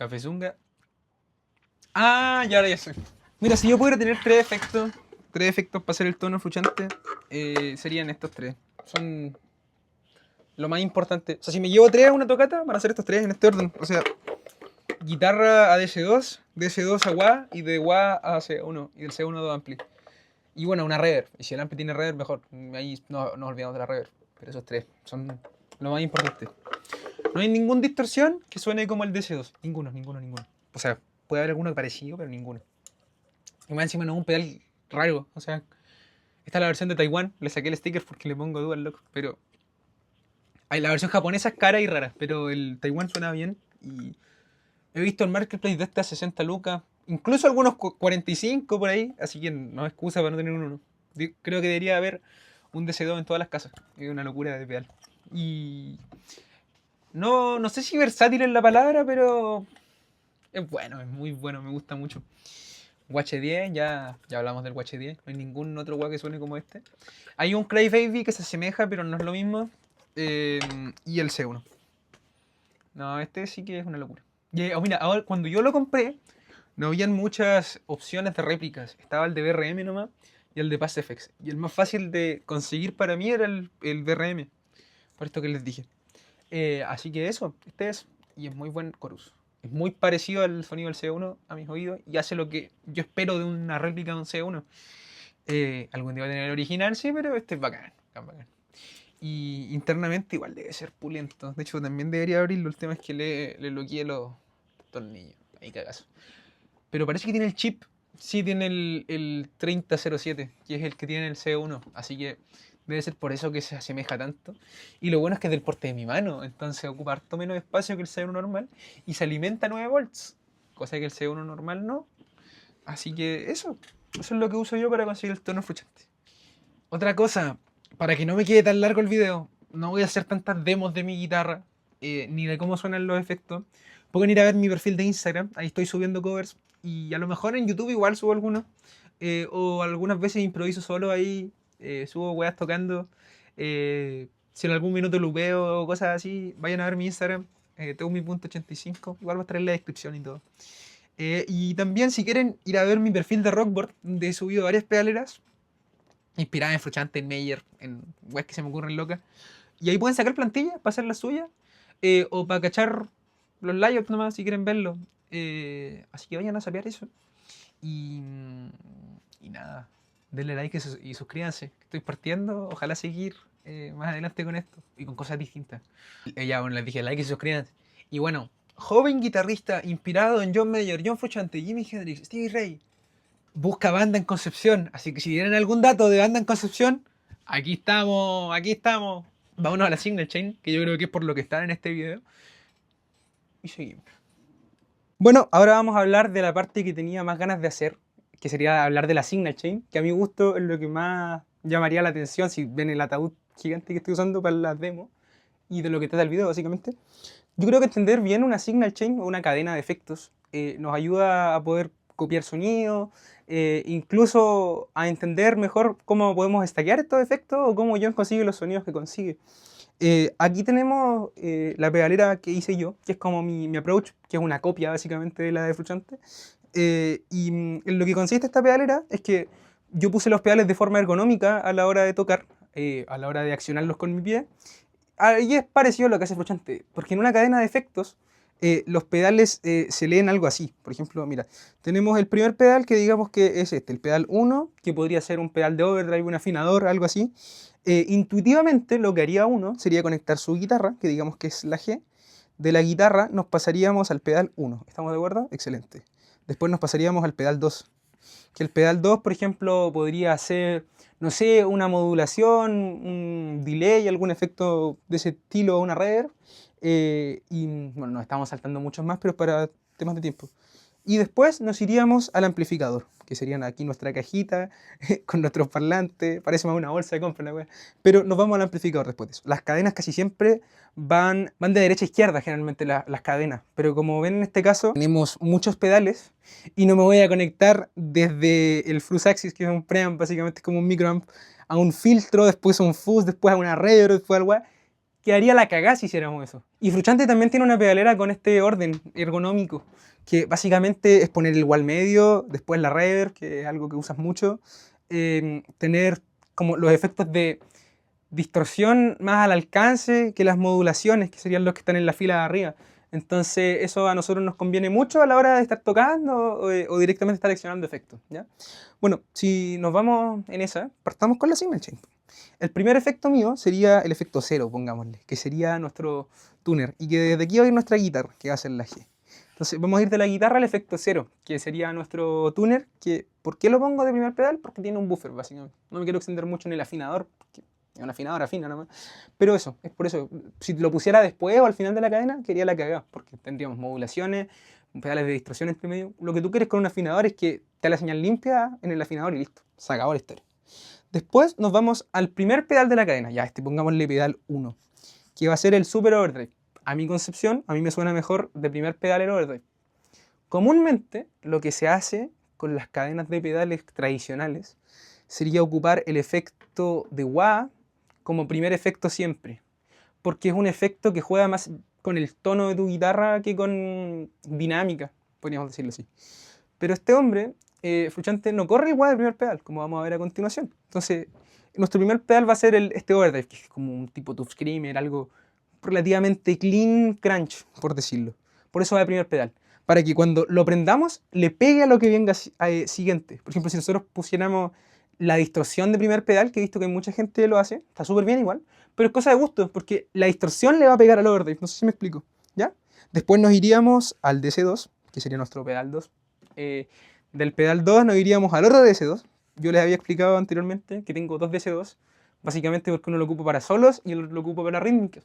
Cafezunga. Ah, ya sé. Mira, si yo pudiera tener tres efectos para hacer el tono fluchante, serían estos tres. Son lo más importante. O sea, si me llevo tres a una tocata, van a ser estos tres en este orden. O sea, guitarra a DC2, DC2 a wah y de wah a C1 y del C1 a 2 ampli. Y bueno, una reverb. Y si el ampli tiene reverb, mejor. Ahí no nos olvidamos de la reverb. Pero esos tres son lo más importante. No hay ninguna distorsión que suene como el DC2. Ninguno. O sea, puede haber alguno parecido, pero ninguno. Y más encima no es un pedal raro. O sea, esta es la versión de Taiwán. Le saqué el sticker porque le pongo Dual Lock. Pero la versión japonesa es cara y rara. Pero el Taiwán suena bien. Y he visto el marketplace de este a 60 lucas. Incluso algunos 45 por ahí. Así que no es excusa para no tener uno. Creo que debería haber un DC2 en todas las casas. Es una locura de pedal. Y no sé si versátil es la palabra, pero es bueno, es muy bueno, me gusta mucho. WH10, ya hablamos del WH10, no hay ningún otro wah que suene como este. Hay un Crybaby que se asemeja, pero no es lo mismo. Y el C1. No, este sí que es una locura. Y, mira, ahora, cuando yo lo compré, no habían muchas opciones de réplicas. Estaba el de BRM nomás y el de PassFX. Y el más fácil de conseguir para mí era el BRM. Por esto que les dije. Así que eso, este es. Y es muy buen chorus. Es muy parecido al sonido del C1 a mis oídos. Y hace lo que yo espero de una réplica de un C1. Algún día va a tener el original, sí, pero este es bacán. Y internamente igual debe ser pulento. De hecho, también debería abrirlo. El tema es que le bloqueé los tornillos. Ahí cagazo. Pero parece que tiene el chip. Sí, tiene el 3007, que es el que tiene el C1. Así que debe ser por eso que se asemeja tanto. Y lo bueno es que es del porte de mi mano. Entonces ocupa harto menos espacio que el C1 normal. Y se alimenta a 9 volts. Cosa que el C1 normal no. Así que eso es lo que uso yo para conseguir el tono fluchante. Otra cosa, para que no me quede tan largo el video, no voy a hacer tantas demos de mi guitarra. Ni de cómo suenan los efectos. Pueden ir a ver mi perfil de Instagram. Ahí estoy subiendo covers. Y a lo mejor en YouTube igual subo algunos. O algunas veces improviso solo ahí. Subo weas tocando. Si en algún minuto lupeo o cosas así, vayan a ver mi Instagram. Teumi.85. Igual va a estar en la descripción y todo. Y también si quieren ir a ver mi perfil de Rockboard, donde he subido varias pedaleras inspiradas en Fruchante, en Meyer, en weas que se me ocurren locas. Y ahí pueden sacar plantillas para hacer las suyas. O para cachar los layouts nomás si quieren verlo. Así que vayan a saber eso. Y nada, denle like y suscríbanse. Estoy partiendo, ojalá seguir más adelante con esto y con cosas distintas. Ya, bueno, les dije like y suscríbanse. Y bueno, joven guitarrista inspirado en John Mayer, John Frusciante, Jimi Hendrix, Stevie Ray. Busca banda en Concepción. Así que si tienen algún dato de banda en Concepción, aquí estamos. Vámonos a la Signal Chain, que yo creo que es por lo que están en este video. Y seguimos. Bueno, ahora vamos a hablar de la parte que tenía más ganas de hacer, que sería hablar de la Signal Chain, que a mi gusto es lo que más llamaría la atención si ven el ataúd gigante que estoy usando para las demos y de lo que trata el video básicamente. Yo creo que entender bien una Signal Chain o una cadena de efectos nos ayuda a poder copiar sonido, incluso a entender mejor cómo podemos stackear estos efectos o cómo John consigue los sonidos que consigue. Aquí tenemos la pedalera que hice yo, que es como mi approach, que es una copia básicamente de la de Fruchante. Y en lo que consiste esta pedalera es que yo puse los pedales de forma ergonómica a la hora de tocar, a la hora de accionarlos con mi pie. Y es parecido a lo que hace Fruchante, porque en una cadena de efectos los pedales se leen algo así. Por ejemplo, mira, tenemos el primer pedal que digamos que es este, el pedal 1, que podría ser un pedal de overdrive, un afinador, algo así. Intuitivamente lo que haría uno sería conectar su guitarra, que digamos que es la G. De la guitarra nos pasaríamos al pedal 1. ¿Estamos de acuerdo? Excelente. Después nos pasaríamos al pedal 2. Que el pedal 2, por ejemplo, podría ser, no sé, una modulación, un delay, algún efecto de ese estilo, una reverb. Y bueno, nos estamos saltando muchos más, pero para temas de tiempo. Y después nos iríamos al amplificador, que serían aquí nuestra cajita con nuestros parlantes. Parece más una bolsa de compra, ¿no? Pero nos vamos al amplificador después de eso. Las cadenas casi siempre van de derecha a izquierda, generalmente las cadenas. Pero como ven en este caso, tenemos muchos pedales y no me voy a conectar desde el Flux Axis, que es un preamp, básicamente es como un microamp, a un filtro, después a un fuzz, después a una reverb, después algo. quedaría la cagada si hiciéramos eso. Y Frusciante también tiene una pedalera con este orden ergonómico, que básicamente es poner el wall medio, después la reverb, que es algo que usas mucho, tener como los efectos de distorsión más al alcance que las modulaciones, que serían los que están en la fila de arriba. Entonces eso a nosotros nos conviene mucho a la hora de estar tocando o directamente estar seleccionando efectos, ¿ya? Bueno, si nos vamos en esa, partamos con la Signal Chain. El primer efecto mío sería el efecto 0, pongámosle, que sería nuestro tuner, y que desde aquí va a ir nuestra guitarra, que va a ser la G. Entonces vamos a ir de la guitarra al efecto 0, que sería nuestro tuner, que ¿por qué lo pongo de primer pedal? Porque tiene un buffer, básicamente. No me quiero extender mucho en el afinador, porque es un afinador afina nomás. Pero eso, es por eso. Si lo pusiera después o al final de la cadena, quería la cagada, porque tendríamos modulaciones, pedales de distorsión entre medio. Lo que tú quieres con un afinador es que te da la señal limpia en el afinador y listo. Se acabó la historia. Después nos vamos al primer pedal de la cadena. Ya, pongámosle pedal 1, que va a ser el Super Overdrive. A mi concepción, a mí me suena mejor de primer pedal el overdrive. Comúnmente, lo que se hace con las cadenas de pedales tradicionales sería ocupar el efecto de wah como primer efecto siempre, porque es un efecto que juega más con el tono de tu guitarra que con dinámica, podríamos decirlo así. Pero este hombre, Frusciante, no corre el wah del primer pedal, como vamos a ver a continuación. Entonces, nuestro primer pedal va a ser este overdrive, que es como un tipo Tube Screamer, algo relativamente clean crunch, por decirlo. Por eso va de primer pedal, para que cuando lo prendamos le pegue a lo que venga siguiente. Por ejemplo, si nosotros pusiéramos la distorsión de primer pedal, que he visto que mucha gente lo hace, está súper bien igual, pero es cosa de gusto, porque la distorsión le va a pegar al overdrive, no sé si me explico, ¿ya? Después nos iríamos al DC2, que sería nuestro pedal 2. Del pedal 2 nos iríamos al otro DC2. Yo les había explicado anteriormente que tengo dos DC2, básicamente porque uno lo ocupo para solos y el otro lo ocupo para rítmicas.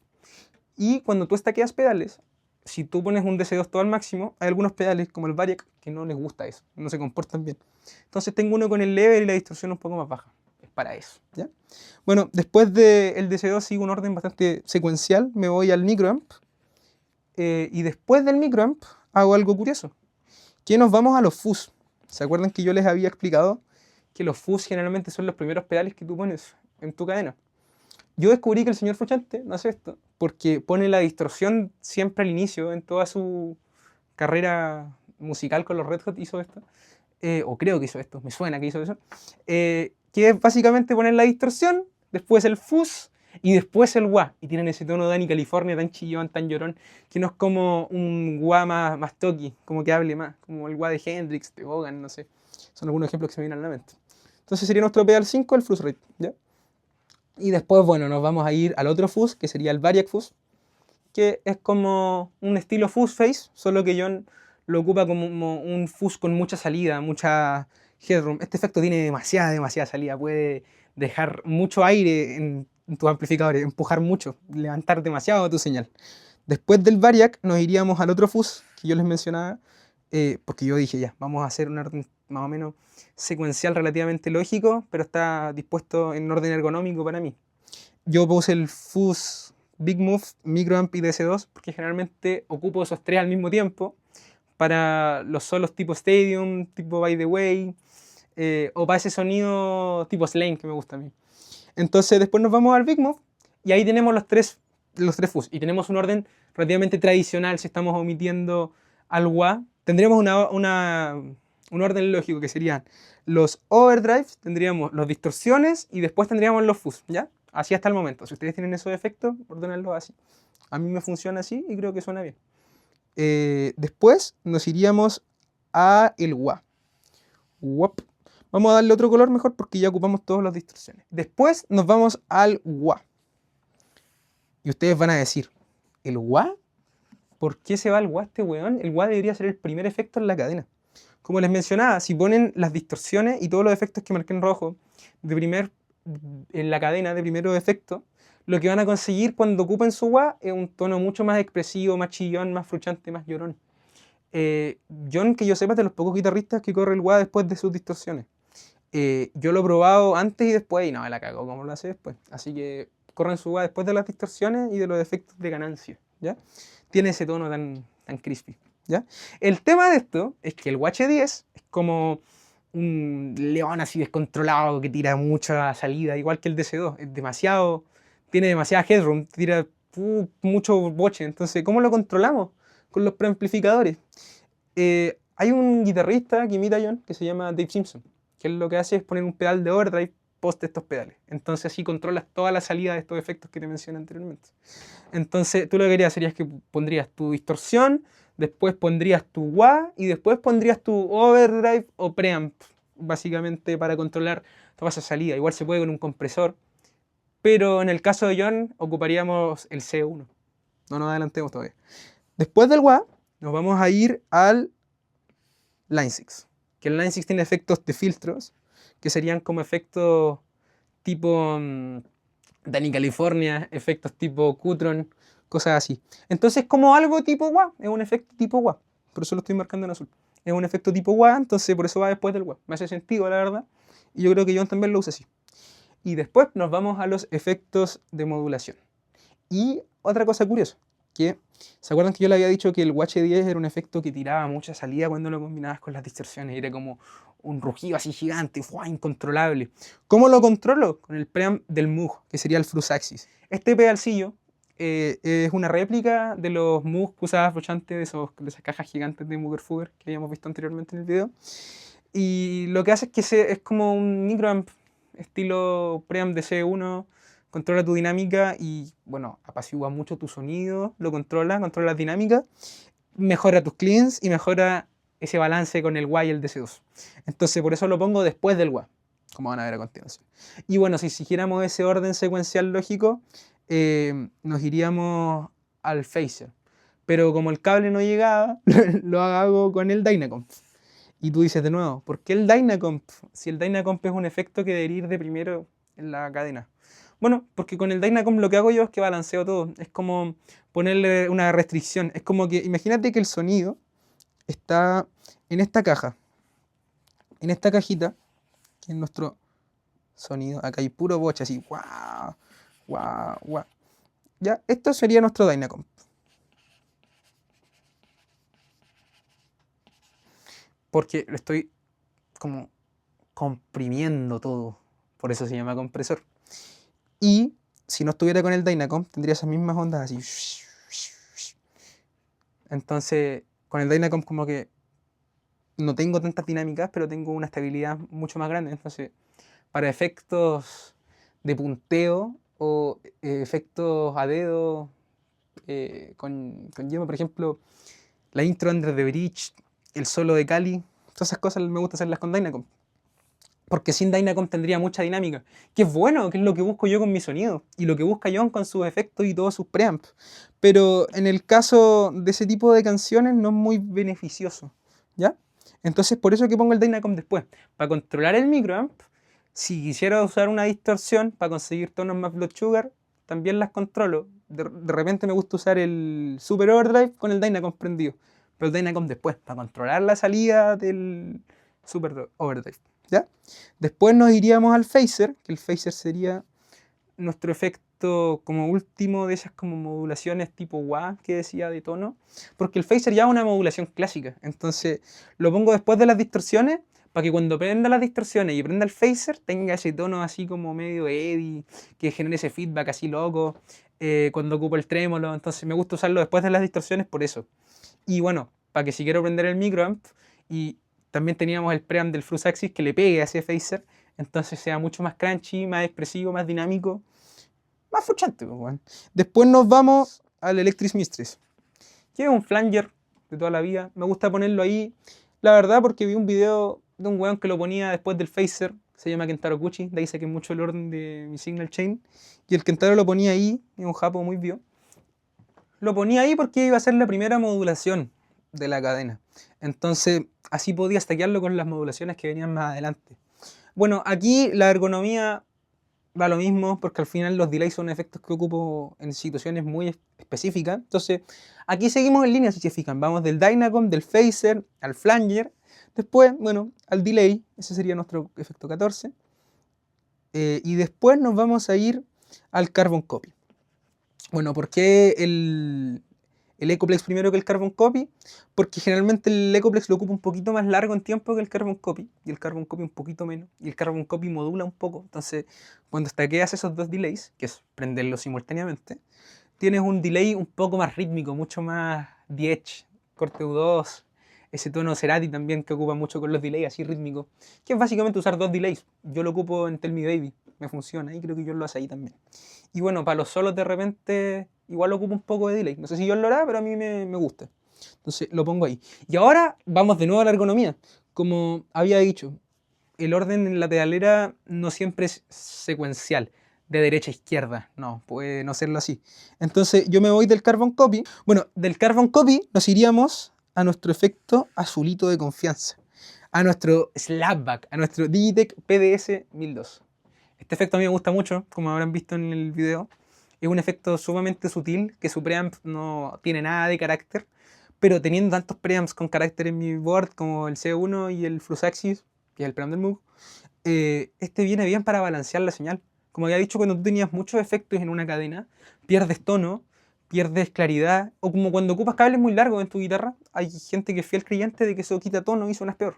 Y cuando tú estaqueas pedales, si tú pones un DC2 todo al máximo, hay algunos pedales como el Variac que no les gusta eso, no se comportan bien. Entonces tengo uno con el level y la distorsión un poco más baja. Es para eso, ¿ya? Bueno, después del DC2 sigo un orden bastante secuencial, me voy al microamp. Y después del microamp hago algo curioso, que nos vamos a los fuzz. ¿Se acuerdan que yo les había explicado que los fuzz generalmente son los primeros pedales que tú pones en tu cadena? Yo descubrí que el señor Frusciante no hace esto porque pone la distorsión siempre al inicio. En toda su carrera musical con los Red Hot hizo esto, o creo que hizo esto, me suena que hizo eso, que es básicamente poner la distorsión, después el fuzz y después el wah, y tienen ese tono de Danny California tan chillón, tan llorón, que no es como un wah más toqui, como que hable más, como el wah de Hendrix, de Vaughan, no sé. Son algunos ejemplos que se me vienen a la mente. Entonces sería nuestro pedal 5, el fuzz rate, ¿ya? Y después, bueno, nos vamos a ir al otro fuzz, que sería el Variac fuzz, que es como un estilo fuzz face, solo que John lo ocupa como un fuzz con mucha salida, mucha headroom. Este efecto tiene demasiada salida, puede dejar mucho aire en tus amplificadores, empujar mucho, levantar demasiado tu señal. Después del Variac nos iríamos al otro fuzz que yo les mencionaba, porque yo dije ya, vamos a hacer un orden más o menos secuencial relativamente lógico, pero está dispuesto en orden ergonómico para mí. Yo puse el fuzz Big Move, Microamp y DC2 porque generalmente ocupo esos tres al mismo tiempo para los solos tipo Stadium, tipo By the Way, o para ese sonido tipo Slane que me gusta a mí. Entonces después nos vamos al Big Move y ahí tenemos los tres fuzz y tenemos un orden relativamente tradicional. Si estamos omitiendo al wah, tendríamos un orden lógico que serían los overdrives, tendríamos las distorsiones y después tendríamos los fuzz, ¿ya? Así hasta el momento. Si ustedes tienen esos efectos, ordenarlos así. A mí me funciona así y creo que suena bien. Después nos iríamos a el wah. Wop. Vamos a darle otro color mejor porque ya ocupamos todas las distorsiones. Después nos vamos al wah. Y ustedes van a decir, ¿el wah? ¿Por qué se va al wah este weón? El wah debería ser el primer efecto en la cadena. Como les mencionaba, si ponen las distorsiones y todos los efectos que marqué en rojo en la cadena de primero efecto, lo que van a conseguir cuando ocupen su wah es un tono mucho más expresivo, más chillón, más Frusciante, más llorón. John, que yo sepa, es de los pocos guitarristas que corre el wah después de sus distorsiones. Yo lo he probado antes y después y no, me la cago como lo hace después. Así que corren su wah después de las distorsiones y de los efectos de ganancia, ¿ya? Tiene ese tono tan crispy, ¿ya? El tema de esto es que el WH10 es como un león así descontrolado que tira mucha salida, igual que el DC2. Tiene demasiada headroom, tira mucho boche. Entonces, ¿cómo lo controlamos? Con los preamplificadores. Hay un guitarrista que imita a John que se llama Dave Simpson, que él lo que hace es poner un pedal de overdrive post estos pedales. Entonces así controlas toda la salida de estos efectos que te mencioné anteriormente. Entonces tú lo que querías sería que pondrías tu distorsión, después pondrías tu wah y después pondrías tu overdrive o preamp, básicamente para controlar toda esa salida. Igual se puede con un compresor, pero en el caso de John ocuparíamos el C1. No nos adelantemos todavía. Después del wah nos vamos a ir al Line 6, que el Line 6 tiene efectos de filtros, que serían como efectos tipo Danny California, efectos tipo Qutron, cosas así. Entonces como algo tipo wah, es un efecto tipo wah, por eso lo estoy marcando en azul. Es un efecto tipo wah, entonces por eso va después del wah. Me hace sentido, la verdad, y yo creo que John también lo usa así. Y después nos vamos a los efectos de modulación. Y otra cosa curiosa, que ¿se acuerdan que yo le había dicho que el UH10 era un efecto que tiraba mucha salida cuando lo combinabas con las distorsiones? Era como un rugido así gigante, incontrolable. ¿Cómo lo controlo? Con el preamp del Moog, que sería el Flux Axis. Este pedalcillo es una réplica de los Moog que usaba Frusciante, de esas cajas gigantes de Mooger Fugger que habíamos visto anteriormente en el video. Y lo que hace es que es como un microamp estilo preamp de C1, controla tu dinámica y, bueno, apacigua mucho tu sonido, lo controla la dinámica, mejora tus cleans y mejora ese balance con el wah y el DC2. Entonces, por eso lo pongo después del wah, como van a ver a continuación. Y bueno, si siguiéramos ese orden secuencial lógico, nos iríamos al phaser. Pero como el cable no llegaba, lo hago con el Dynacomp. Y tú dices de nuevo, ¿por qué el Dynacomp? Si el Dynacomp es un efecto que debería ir de primero en la cadena. Bueno, porque con el Dynacomp lo que hago yo es que balanceo todo. Es como ponerle una restricción. Es como que, imagínate que el sonido está en esta caja. En esta cajita, que es nuestro sonido. Acá hay puro boche así. Guau, guau, guau. Ya, esto sería nuestro Dynacomp. Porque lo estoy como comprimiendo todo. Por eso se llama compresor. Y si no estuviera con el Dynacomp, tendría esas mismas ondas así. Entonces, con el Dynacomp como que no tengo tantas dinámicas, pero tengo una estabilidad mucho más grande. Entonces, para efectos de punteo o efectos a dedo, con Yema, por ejemplo, la intro Under the Bridge, el solo de Cali, todas esas cosas me gusta hacerlas con Dynacomp. Porque sin Dynacomp tendría mucha dinámica. Que es bueno, que es lo que busco yo con mi sonido. Y lo que busca John con sus efectos y todos sus preamps. Pero en el caso de ese tipo de canciones no es muy beneficioso. ¿Ya? Entonces por eso que pongo el Dynacomp después. Para controlar el microamp, si quisiera usar una distorsión para conseguir tonos más Blood Sugar, también las controlo. De repente me gusta usar el Super Overdrive con el Dynacomp prendido. Pero el Dynacomp después, para controlar la salida del Super Overdrive. ¿Ya? Después nos iríamos al phaser, que el phaser sería nuestro efecto como último de esas como modulaciones tipo wah que decía de tono, porque el phaser ya es una modulación clásica, entonces lo pongo después de las distorsiones para que cuando prenda las distorsiones y prenda el phaser tenga ese tono así como medio eddy, que genere ese feedback así loco cuando ocupo el trémolo. Entonces me gusta usarlo después de las distorsiones por eso. Y bueno, para que si quiero prender el microamp y también teníamos el preamp del Flux Axis que le pegue a ese phaser, entonces sea mucho más crunchy, más expresivo, más dinámico, más frustrante. Bueno. Después nos vamos al Electric Mistress, que es un flanger de toda la vida. Me gusta ponerlo ahí, la verdad, porque vi un video de un weón que lo ponía después del phaser, se llama Kentaro Gucci, de ahí saqué mucho el orden de mi signal chain, y el Kentaro lo ponía ahí, es un japo muy bio. Lo ponía ahí porque iba a ser la primera modulación de la cadena. Entonces, así podía stackearlo con las modulaciones que venían más adelante. Bueno, aquí la ergonomía va lo mismo, porque al final los delays son efectos que ocupo en situaciones muy específicas. Entonces, aquí seguimos en línea, si se fijan. Vamos del Dynacomp, del phaser, al flanger. Después, bueno, al delay. Ese sería nuestro efecto 14. Y después nos vamos a ir al Carbon Copy. Bueno, ¿por qué el Ecoplex primero que el Carbon Copy? Porque generalmente el Ecoplex lo ocupa un poquito más largo en tiempo que el Carbon Copy, y el Carbon Copy un poquito menos, y el Carbon Copy modula un poco. Entonces, cuando stackeas esos dos delays, que es prenderlos simultáneamente, tienes un delay un poco más rítmico, mucho más edge, corte U2, ese tono Cerati también que ocupa mucho con los delays así rítmicos, que es básicamente usar 2 delays. Yo lo ocupo en Tell Me Baby, me funciona y creo que John lo hace ahí también. Y bueno, para los solos de repente igual ocupo un poco de delay. No sé si John lo hará, pero a mí me gusta. Entonces lo pongo ahí. Y ahora vamos de nuevo a la ergonomía. Como había dicho, el orden en la pedalera no siempre es secuencial, de derecha a izquierda. No, puede no serlo así. Entonces yo me voy del Carbon Copy. Bueno, del Carbon Copy nos iríamos a nuestro efecto azulito de confianza, a nuestro Slapback, a nuestro Digitech PDS 1002. Este efecto a mí me gusta mucho, como habrán visto en el video. Es un efecto sumamente sutil, que su preamp no tiene nada de carácter, pero teniendo tantos preamps con carácter en mi board como el C1 y el Fluxaxis, que es el preamp del Moog, este viene bien para balancear la señal. Como había dicho, cuando tú tenías muchos efectos en una cadena, pierdes tono, pierdes claridad, o como cuando ocupas cables muy largos en tu guitarra, hay gente que es fiel creyente de que eso quita tono y suenas peor.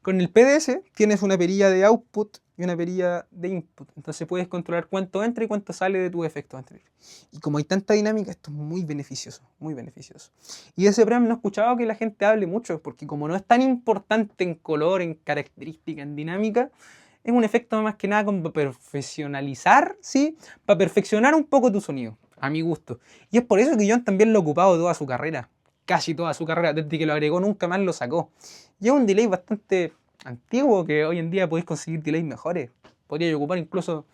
Con el PDS tienes una perilla de output y una perilla de input, entonces puedes controlar cuánto entra y cuánto sale de tus efectos anteriores. Y como hay tanta dinámica, esto es muy beneficioso, muy beneficioso. Y de ese preamp no he escuchado que la gente hable mucho, porque como no es tan importante en color, en característica, en dinámica, es un efecto más que nada como para profesionalizar, ¿sí? Para perfeccionar un poco tu sonido, a mi gusto. Y es por eso que John también lo ha ocupado toda su carrera, casi toda su carrera, desde que lo agregó nunca más lo sacó. Y es un delay bastante antiguo, que hoy en día podéis conseguir delays mejores. Podría ocupar incluso,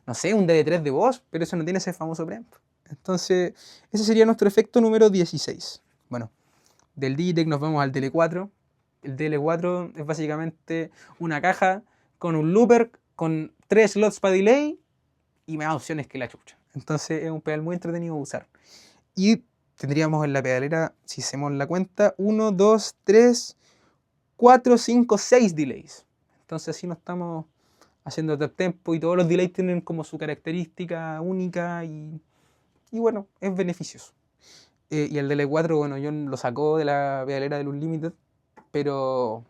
no sé, un DD3 de voz, pero eso no tiene ese famoso preamp. Entonces, ese sería nuestro efecto número 16. Bueno, del Digitech nos vamos al DL4. El DL4 es básicamente una caja con un looper, con 3 slots para delay y más opciones que la chucha. Entonces es un pedal muy entretenido de usar. Y tendríamos en la pedalera, si hacemos la cuenta, 1, 2, 3, 4, 5, 6 delays. Entonces así no estamos haciendo tap tempo y todos los delays tienen como su característica única y bueno, es beneficioso. Y el DL4, bueno, John lo sacó de la pedalera del Unlimited, pero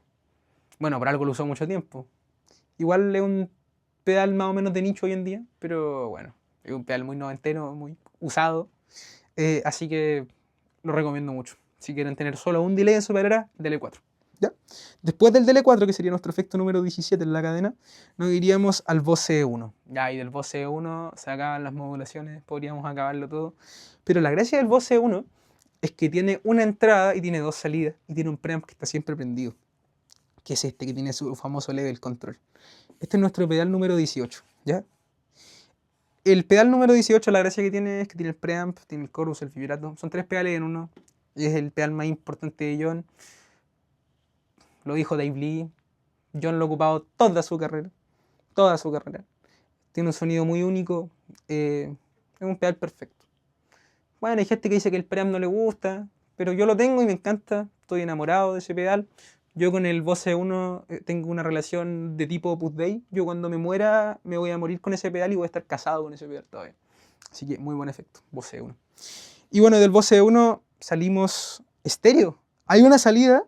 bueno, por algo lo usó mucho tiempo. Igual es un pedal más o menos de nicho hoy en día, pero bueno, es un pedal muy noventero, muy usado, así que lo recomiendo mucho. Si quieren tener solo un delay en su pedalera, DL4. ¿Ya? Después del DL4, que sería nuestro efecto número 17 en la cadena, nos iríamos al Bose E1. Ya, y del Bose E1 se acaban las modulaciones, podríamos acabarlo todo. Pero la gracia del Bose E1 es que tiene una entrada y tiene 2 salidas, y tiene un preamp que está siempre prendido, que es este, que tiene su famoso level control. Este es nuestro pedal número 18, ¿ya? El pedal número 18, la gracia que tiene es que tiene el preamp, tiene el chorus, el vibrato. Son 3 pedales en uno. Y es el pedal más importante de John. Lo dijo Dave Lee. John lo ha ocupado toda su carrera. Toda su carrera. Tiene un sonido muy único. Es un pedal perfecto. Bueno, hay gente que dice que el preamp no le gusta, pero yo lo tengo y me encanta. Estoy enamorado de ese pedal. Yo con el Bose 1 tengo una relación de tipo Opus Dei. Yo cuando me muera me voy a morir con ese pedal y voy a estar casado con ese pedal todavía. Así que muy buen efecto, Bose 1. Y bueno, del Bose 1 salimos estéreo. Hay una salida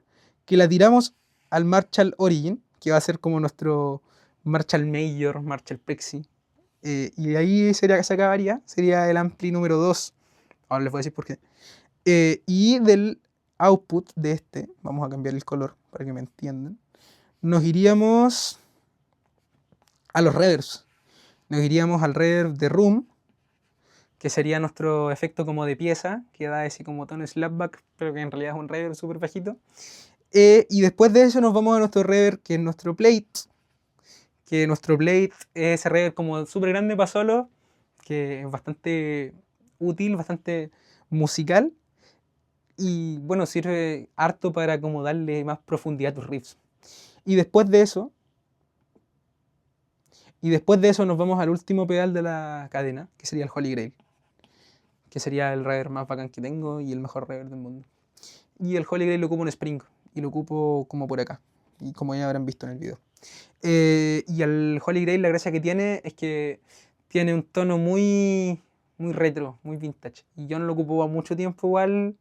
que la tiramos al Marshall Origin, que va a ser como nuestro Marshall Major, Marshall Plexi. Y ahí se acabaría, sería el ampli número 2. Ahora les voy a decir por qué. Y del output de este, vamos a cambiar el color para que me entiendan, nos iríamos a los reverbs. Nos iríamos al reverb de Room, que sería nuestro efecto como de pieza, que da ese como tono slapback, pero que en realidad es un reverb súper bajito. Y después de eso nos vamos a nuestro reverb, que es nuestro plate, que nuestro plate es ese reverb como súper grande para solo, que es bastante útil, bastante musical, y bueno, sirve harto para como darle más profundidad a tus riffs. Y después de eso nos vamos al último pedal de la cadena, que sería el Holy Grail, que sería el reverb más bacán que tengo y el mejor reverb del mundo. Y el Holy Grail lo ocupo en Spring, y lo ocupo como por acá, y como ya habrán visto en el video. Y el Holy Grail, la gracia que tiene es que tiene un tono muy retro, muy vintage. Y yo no lo ocupo a mucho tiempo igual.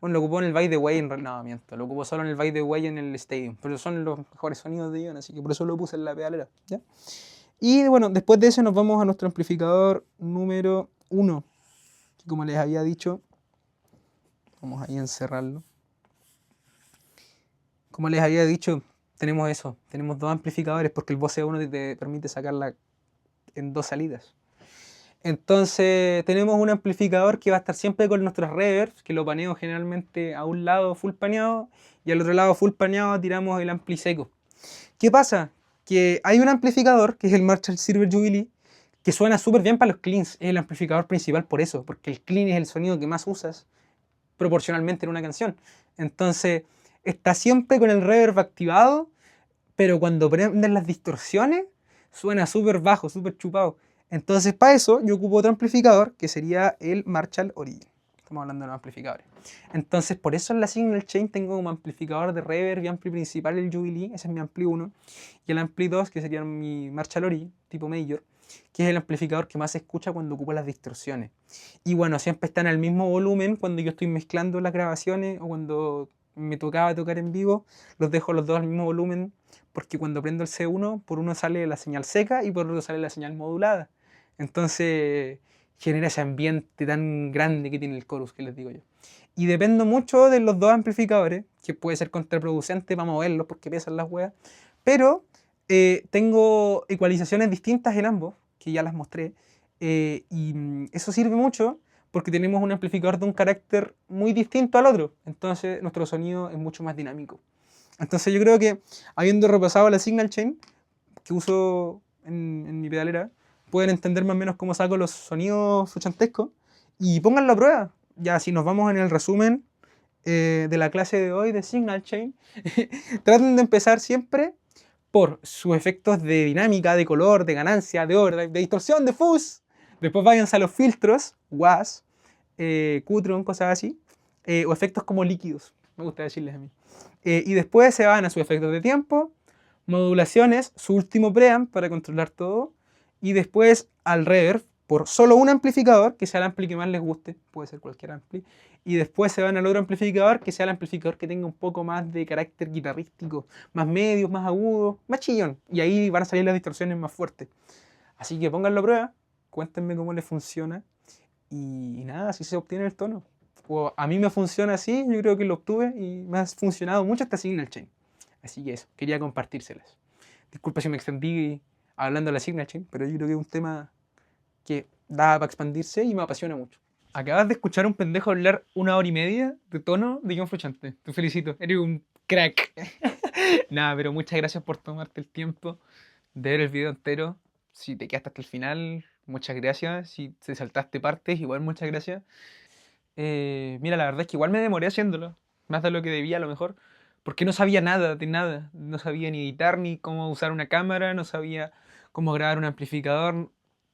Bueno, lo ocupó en el By the Way, no, miento, lo ocupó solo en el By the Way en el Stadium, pero son los mejores sonidos de John, así que por eso lo puse en la pedalera, ¿ya? Y bueno, después de eso nos vamos a nuestro amplificador número 1, que como les había dicho, vamos ahí a encerrarlo. Como les había dicho, tenemos eso, tenemos 2 amplificadores porque el Bose 1 te permite sacarla en 2 salidas. Entonces tenemos un amplificador que va a estar siempre con nuestros reverbs, que lo paneo generalmente a un lado full paneado y al otro lado full paneado tiramos el ampli seco. ¿Qué pasa? Que hay un amplificador, que es el Marshall Silver Jubilee, que suena súper bien para los cleans. Es el amplificador principal por eso, porque el clean es el sonido que más usas proporcionalmente en una canción. Entonces está siempre con el reverb activado, pero cuando prenden las distorsiones suena súper bajo, súper chupado. Entonces para eso yo ocupo otro amplificador que sería el Marshall Origin. Estamos hablando de los amplificadores. Entonces por eso en la Signal Chain tengo como amplificador de reverb y ampli principal el Jubilee, ese es mi ampli 1, y el ampli 2 que sería mi Marshall Origin tipo Major, que es el amplificador que más se escucha cuando ocupo las distorsiones. Y bueno, siempre están al mismo volumen cuando yo estoy mezclando las grabaciones o cuando me tocaba tocar en vivo, los dejo los 2 al mismo volumen, porque cuando prendo el C1, por uno sale la señal seca y por otro sale la señal modulada. Entonces genera ese ambiente tan grande que tiene el chorus, que les digo yo. Y dependo mucho de los 2 amplificadores, que puede ser contraproducente para moverlos porque pesan las weas, pero tengo ecualizaciones distintas en ambos, que ya las mostré, y eso sirve mucho porque tenemos un amplificador de un carácter muy distinto al otro, entonces nuestro sonido es mucho más dinámico. Entonces yo creo que, habiendo repasado la Signal Chain que uso en mi pedalera, pueden entender más o menos cómo saco los sonidos fruchantescos y pónganlo a prueba. Ya, si nos vamos en el resumen de la clase de hoy de Signal Chain, traten de empezar siempre por sus efectos de dinámica, de color, de ganancia, de overdrive, de distorsión, de fuzz. Después váyanse a los filtros, WAS, Qtron, cosas así, o efectos como líquidos, me gusta decirles a mí. Y después se van a sus efectos de tiempo, modulaciones, su último preamp para controlar todo, y después al reverb por solo un amplificador, que sea el ampli que más les guste, puede ser cualquier ampli, y después se van al otro amplificador, que sea el amplificador que tenga un poco más de carácter guitarrístico, más medios, más agudo, más chillón, y ahí van a salir las distorsiones más fuertes. Así que pónganlo a prueba, cuéntenme cómo les funciona, y nada, así se obtiene el tono. O a mí me funciona así, yo creo que lo obtuve, y me ha funcionado mucho esta Signal Chain. Así que eso, quería compartírselas. Disculpa si me extendí hablando de la Signal Chain, pero yo creo que es un tema que da para expandirse y me apasiona mucho. Acabas de escuchar a un pendejo hablar 1 hora y media de tono de John Frusciante. Te felicito, eres un crack. Nada, pero muchas gracias por tomarte el tiempo de ver el video entero. Si te quedaste hasta el final, muchas gracias. Si te saltaste partes, igual muchas gracias. Mira, la verdad es que igual me demoré haciéndolo, más de lo que debía a lo mejor, porque no sabía nada de nada. No sabía ni editar, ni cómo usar una cámara, no sabía cómo grabar un amplificador.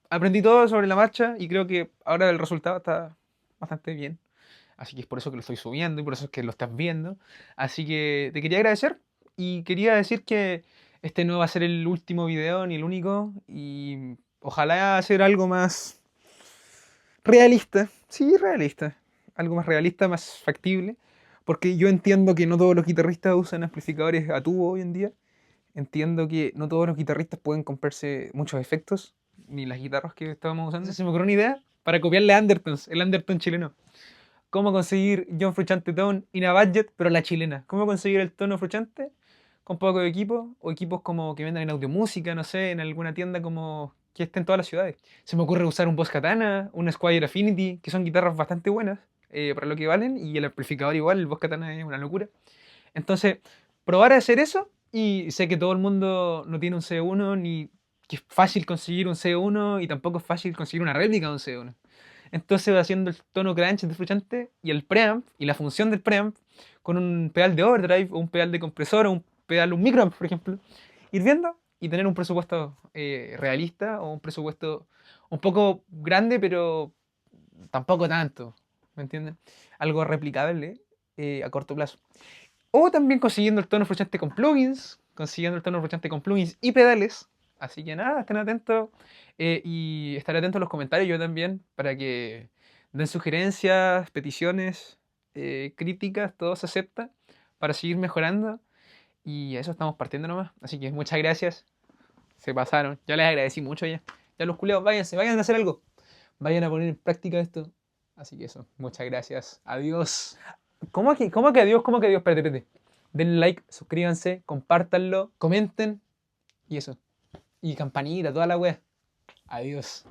Aprendí todo sobre la marcha y creo que ahora el resultado está bastante bien. Así que es por eso que lo estoy subiendo y por eso es que lo estás viendo. Así que te quería agradecer y quería decir que este no va a ser el último video ni el único. Y ojalá hacer algo más realista. Sí, realista. Algo más realista, más factible. Porque yo entiendo que no todos los guitarristas usan amplificadores a tubo hoy en día. Entiendo que no todos los guitarristas pueden comprarse muchos efectos, ni las guitarras que estábamos usando. Se me ocurrió una idea para copiarle a Undertones, el Undertone chileno. ¿Cómo conseguir John Frusciante Tone in a budget, pero la chilena? ¿Cómo conseguir el tono Frusciante con poco de equipo? O equipos como que vendan en Audiomúsica, no sé, en alguna tienda como que esté en todas las ciudades. Se me ocurre usar un Boss Katana, un Squier Affinity, que son guitarras bastante buenas para lo que valen, y el amplificador igual, el Boss Katana es una locura. Entonces, probar a hacer eso, y sé que todo el mundo no tiene un C1, ni que es fácil conseguir un C1, y tampoco es fácil conseguir una réplica de un C1. Entonces haciendo el tono crunch de Frusciante y el preamp, y la función del preamp, con un pedal de overdrive, o un pedal de compresor, o un microamp, por ejemplo, ir viendo y tener un presupuesto realista, o un presupuesto un poco grande, pero tampoco tanto, ¿me entienden? Algo replicable a corto plazo. O también consiguiendo el tono Frusciante con plugins, y pedales. Así que nada, estén atentos y estaré atento a los comentarios yo también, para que den sugerencias, peticiones, críticas, todo se acepta para seguir mejorando. Y a eso estamos partiendo nomás. Así que muchas gracias. Se pasaron. Ya les agradecí mucho ya. Ya los culeados, váyanse, vayan a hacer algo. Vayan a poner en práctica esto. Así que eso, muchas gracias. Adiós. ¿Cómo que adiós? ¿Cómo que adiós? Espérate. Denle like, suscríbanse, compártanlo, comenten y eso. Y campanita, toda la wea. Adiós.